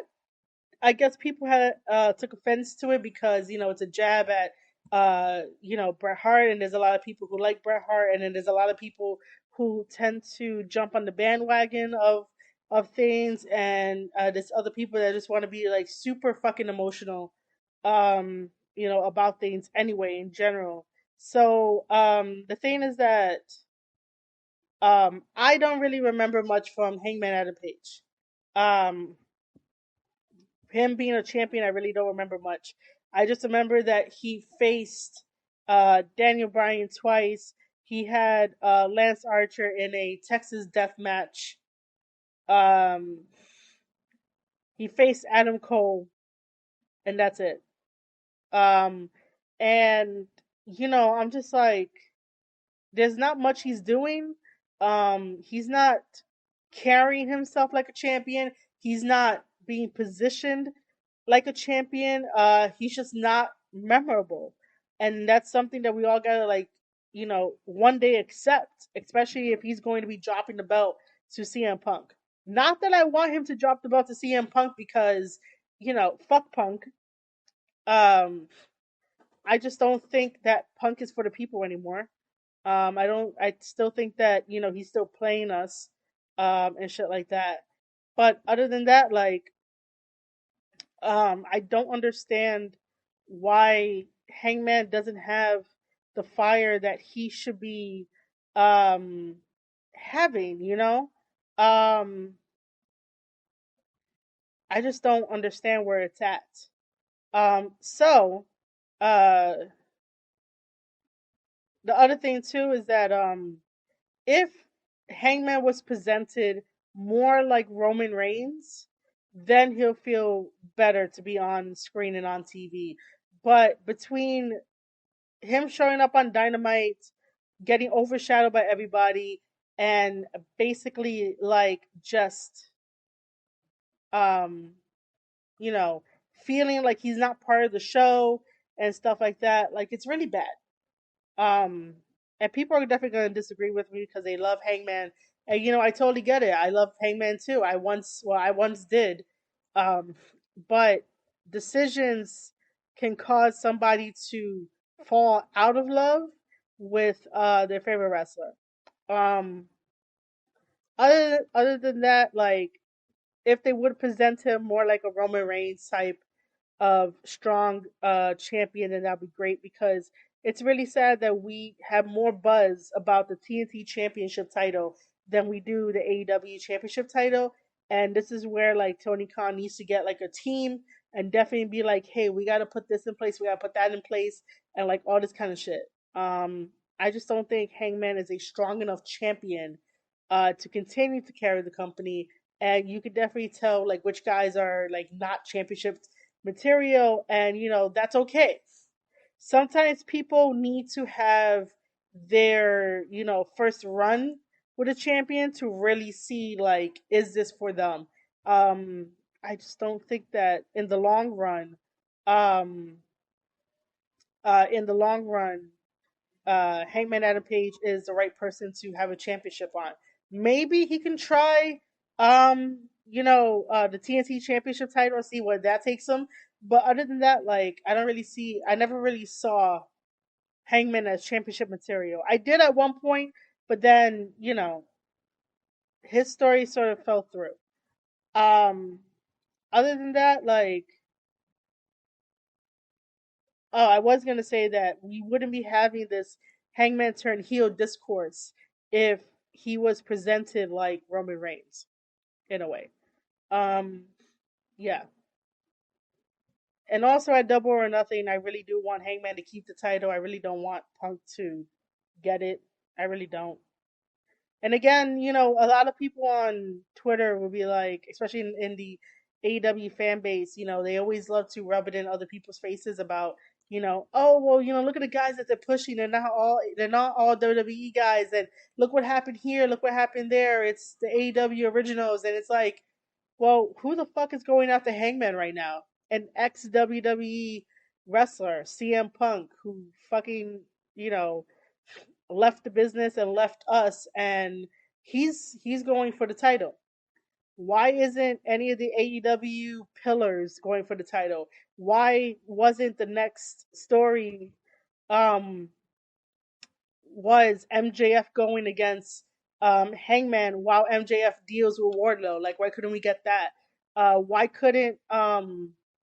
I guess people had took offense to it because it's a jab at Bret Hart, and there's a lot of people who like Bret Hart, and then there's a lot of people who tend to jump on the bandwagon of things, and there's other people that just want to be like super fucking emotional, about things anyway in general. So the thing is that I don't really remember much from Hangman Adam Page. Um, him being a champion, I really don't remember much. I just remember that he faced Daniel Bryan twice. He had Lance Archer in a Texas death match. Um, he faced Adam Cole, and that's it. Um, and I'm just like, there's not much he's doing. He's not carrying himself like a champion. He's not being positioned like a champion. He's just not memorable. And that's something that we all gotta one day accept, especially if he's going to be dropping the belt to CM Punk. Not that I want him to drop the belt to CM Punk because, fuck Punk. Um, I just don't think that Punk is for the people anymore. I still think that, he's still playing us, and shit like that. But other than that, like, I don't understand why Hangman doesn't have the fire that he should be, um, having. Um, I just don't understand where it's at. So, uh, the other thing too is that, if Hangman was presented more like Roman Reigns, then he'll feel better to be on screen and on TV. But between him showing up on Dynamite, getting overshadowed by everybody, and basically like just um, you know, feeling like he's not part of the show and stuff like that, like it's really bad. Um, and people are definitely going to disagree with me because they love Hangman, and I totally get it. I love Hangman too. I once did, um, but decisions can cause somebody to fall out of love with their favorite wrestler. Um, other than that, like if they would present him more like a Roman Reigns type of strong champion, then that'd be great because it's really sad that we have more buzz about the TNT Championship title than we do the AEW Championship title. And this is where like Tony Khan needs to get like a team and definitely be like, hey, we got to put this in place, we got to put that in place, and like all this kind of shit. I just don't think Hangman is a strong enough champion to continue to carry the company. And you could definitely tell like which guys are like not championship material, and that's okay. Sometimes people need to have their first run with a champion to really see, like, is this for them. um I just don't think that um in the long run, Hangman Adam Page is the right person to have a championship on. Maybe he can try, the TNT Championship title and see where that takes him. But other than that, like, I never really saw Hangman as championship material. I did at one point, but then his story sort of fell through. Um, Other than that, like, oh, I was gonna say that we wouldn't be having this Hangman turn heel discourse if he was presented like Roman Reigns in a way. Um, yeah, and also at Double or Nothing, I really do want Hangman to keep the title. I really don't want Punk to get it. I really don't. And again, a lot of people on Twitter will be like, especially in the AEW fan base, they always love to rub it in other people's faces about, oh well, look at the guys that they're pushing. They're not all WWE guys, and look what happened here, look what happened there. It's the AEW originals, and it's like, well, who the fuck is going after Hangman right now? An ex WWE wrestler, CM Punk, who fucking, you know, left the business and left us, and he's going for the title. Why isn't any of the AEW pillars going for the title? Why wasn't the next story um was MJF going against Hangman while MJF deals with Wardlow? Like, why couldn't we get that? Why couldn't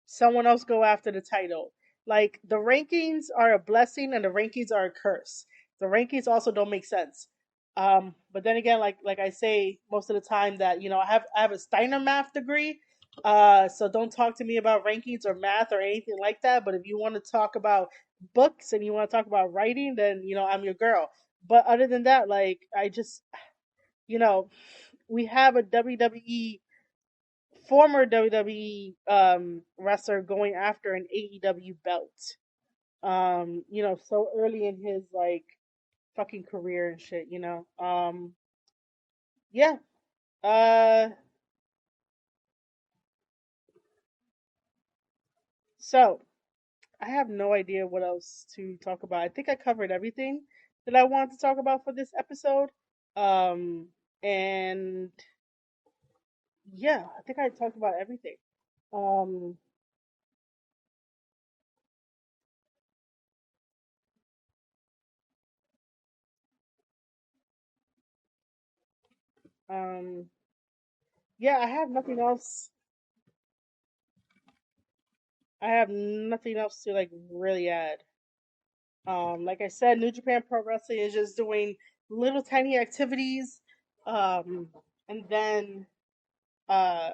someone else go after the title? Like, the rankings are a blessing and the rankings are a curse. The rankings also don't make sense. But then again, like I say most of the time, that I have a Steiner math degree. So don't talk to me about rankings or math or anything like that. But if you want to talk about books and you want to talk about writing, then I'm your girl. But other than that, like, I just, you know, we have a WWE former WWE wrestler going after an AEW belt. So early in his, like, fucking career and shit. Yeah. Uh so I have no idea what else to talk about. I think I covered everything that I wanted to talk about for this episode. Um and yeah, I think I talked about everything. Um, um, yeah, I have nothing else. I have nothing else to, like, really add. Like I said, New Japan Pro Wrestling is just doing little tiny activities. Um, and then uh,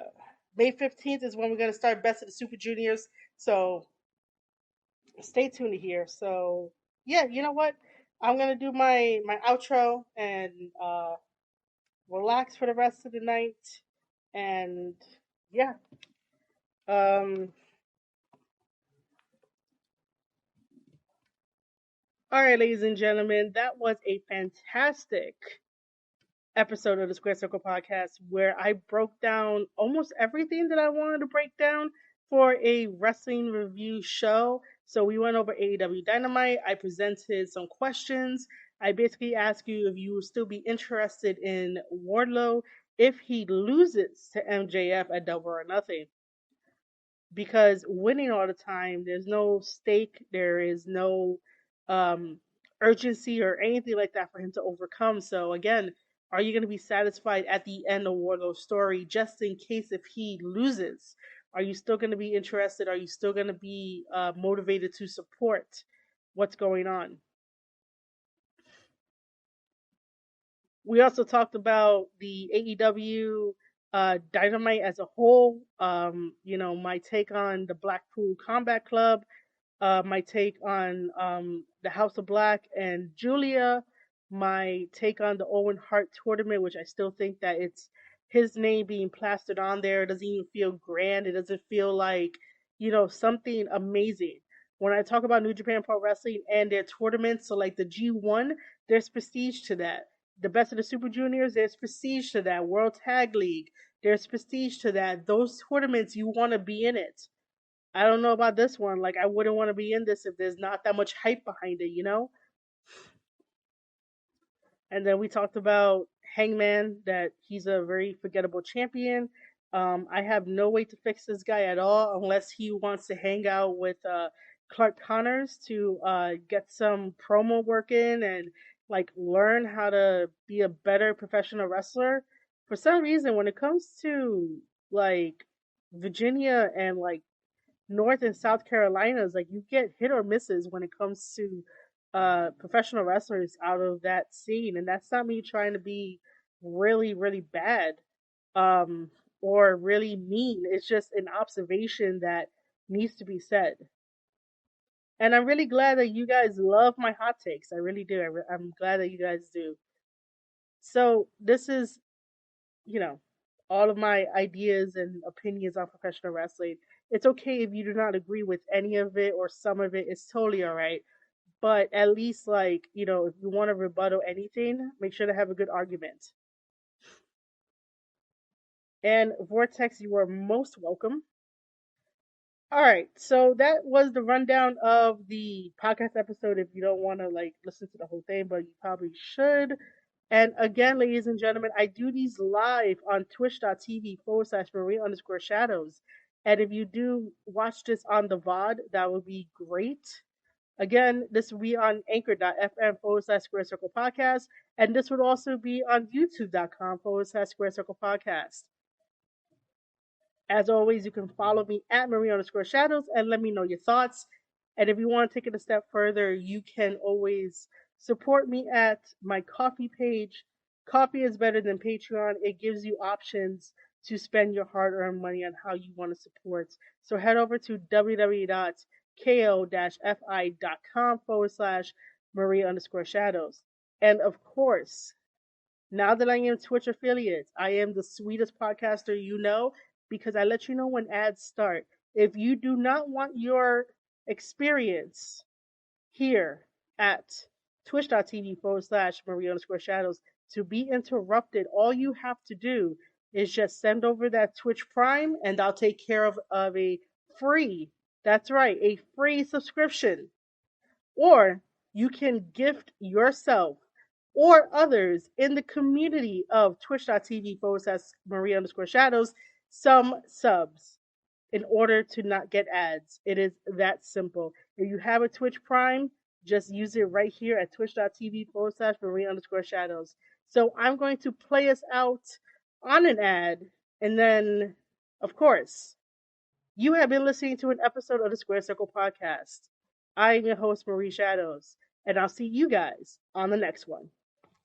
May 15th is when we're gonna start Best of the Super Juniors. So stay tuned here. So yeah, you know what? I'm gonna do my outro and relax for the rest of the night. And yeah. Um, all right, ladies and gentlemen, that was a fantastic episode of the Square Circle podcast where I broke down almost everything that I wanted to break down for a wrestling review show. So we went over AEW Dynamite. I presented some questions. I basically asked you if you would still be interested in Wardlow if he loses to MJF at Double or Nothing, because winning all the time, there's no stake, there is no um, urgency or anything like that for him to overcome. So again, are you going to be satisfied at the end of Wardlow's story, just in case if he loses? Are you still going to be interested? Are you still going to be motivated to support what's going on? We also talked about the AEW Dynamite as a whole. My take on the Blackpool Combat Club, my take on the House of Black and Julia, my take on the Owen Hart tournament, which I still think that it's his name being plastered on there. It doesn't even feel grand. It doesn't feel like something amazing. When I talk about New Japan Pro Wrestling and their tournaments, so like the G1, there's prestige to that. The Best of the Super Juniors, there's prestige to that. World Tag League, there's prestige to that. Those tournaments, you want to be in it. I don't know about this one. Like, I wouldn't want to be in this if there's not that much hype behind it. And then we talked about Hangman, that he's a very forgettable champion. I have no way to fix this guy at all unless he wants to hang out with Clark Connors to get some promo work in and like learn how to be a better professional wrestler. For some reason, when it comes to like Virginia and like North and South Carolinas, like you get hit or misses when it comes to professional wrestlers out of that scene, and that's not me trying to be really really bad um or really mean. It's just an observation that needs to be said. And I'm really glad that you guys love my hot takes. I really do. I'm glad that you guys do. So this is, you know, all of my ideas and opinions on professional wrestling. It's okay if you do not agree with any of it or some of it. It's totally all right. But at least, like, if you want to rebuttal anything, make sure to have a good argument. And Vortex, you are most welcome. All right, so that was the rundown of the podcast episode. If you don't want to like listen to the whole thing, but you probably should. And again, ladies and gentlemen, I do these live on twitch.tv/Marie_shadows. And if you do watch this on the VOD, that would be great. Again, this will be on anchor.fm/Square Circle Podcast. And this would also be on youtube.com/Square Circle Podcast. As always, you can follow me at Marie_Shadows and let me know your thoughts. And if you want to take it a step further, you can always support me at my Coffee page. Coffee is better than Patreon. It gives you options to spend your hard-earned money on how you want to support. So head over to www.ko-fi.com/Marie_Shadows. And of course, now that I am Twitch affiliate, I am the sweetest podcaster because I let you know when ads start. If you do not want your experience here at twitch.tv/Marie_Shadows to be interrupted, all you have to do is just send over that Twitch Prime and I'll take care of a free, that's right, a free subscription. Or you can gift yourself or others in the community of twitch.tv/Marie_Shadows some subs in order to not get ads. It is that simple. If you have a Twitch Prime, just use it right here at twitch.tv/Marie_Shadows. So I'm going to play us out on an ad, and then, of course, you have been listening to an episode of the Square Circle Podcast. I am your host, Marie Shadows, and I'll see you guys on the next one.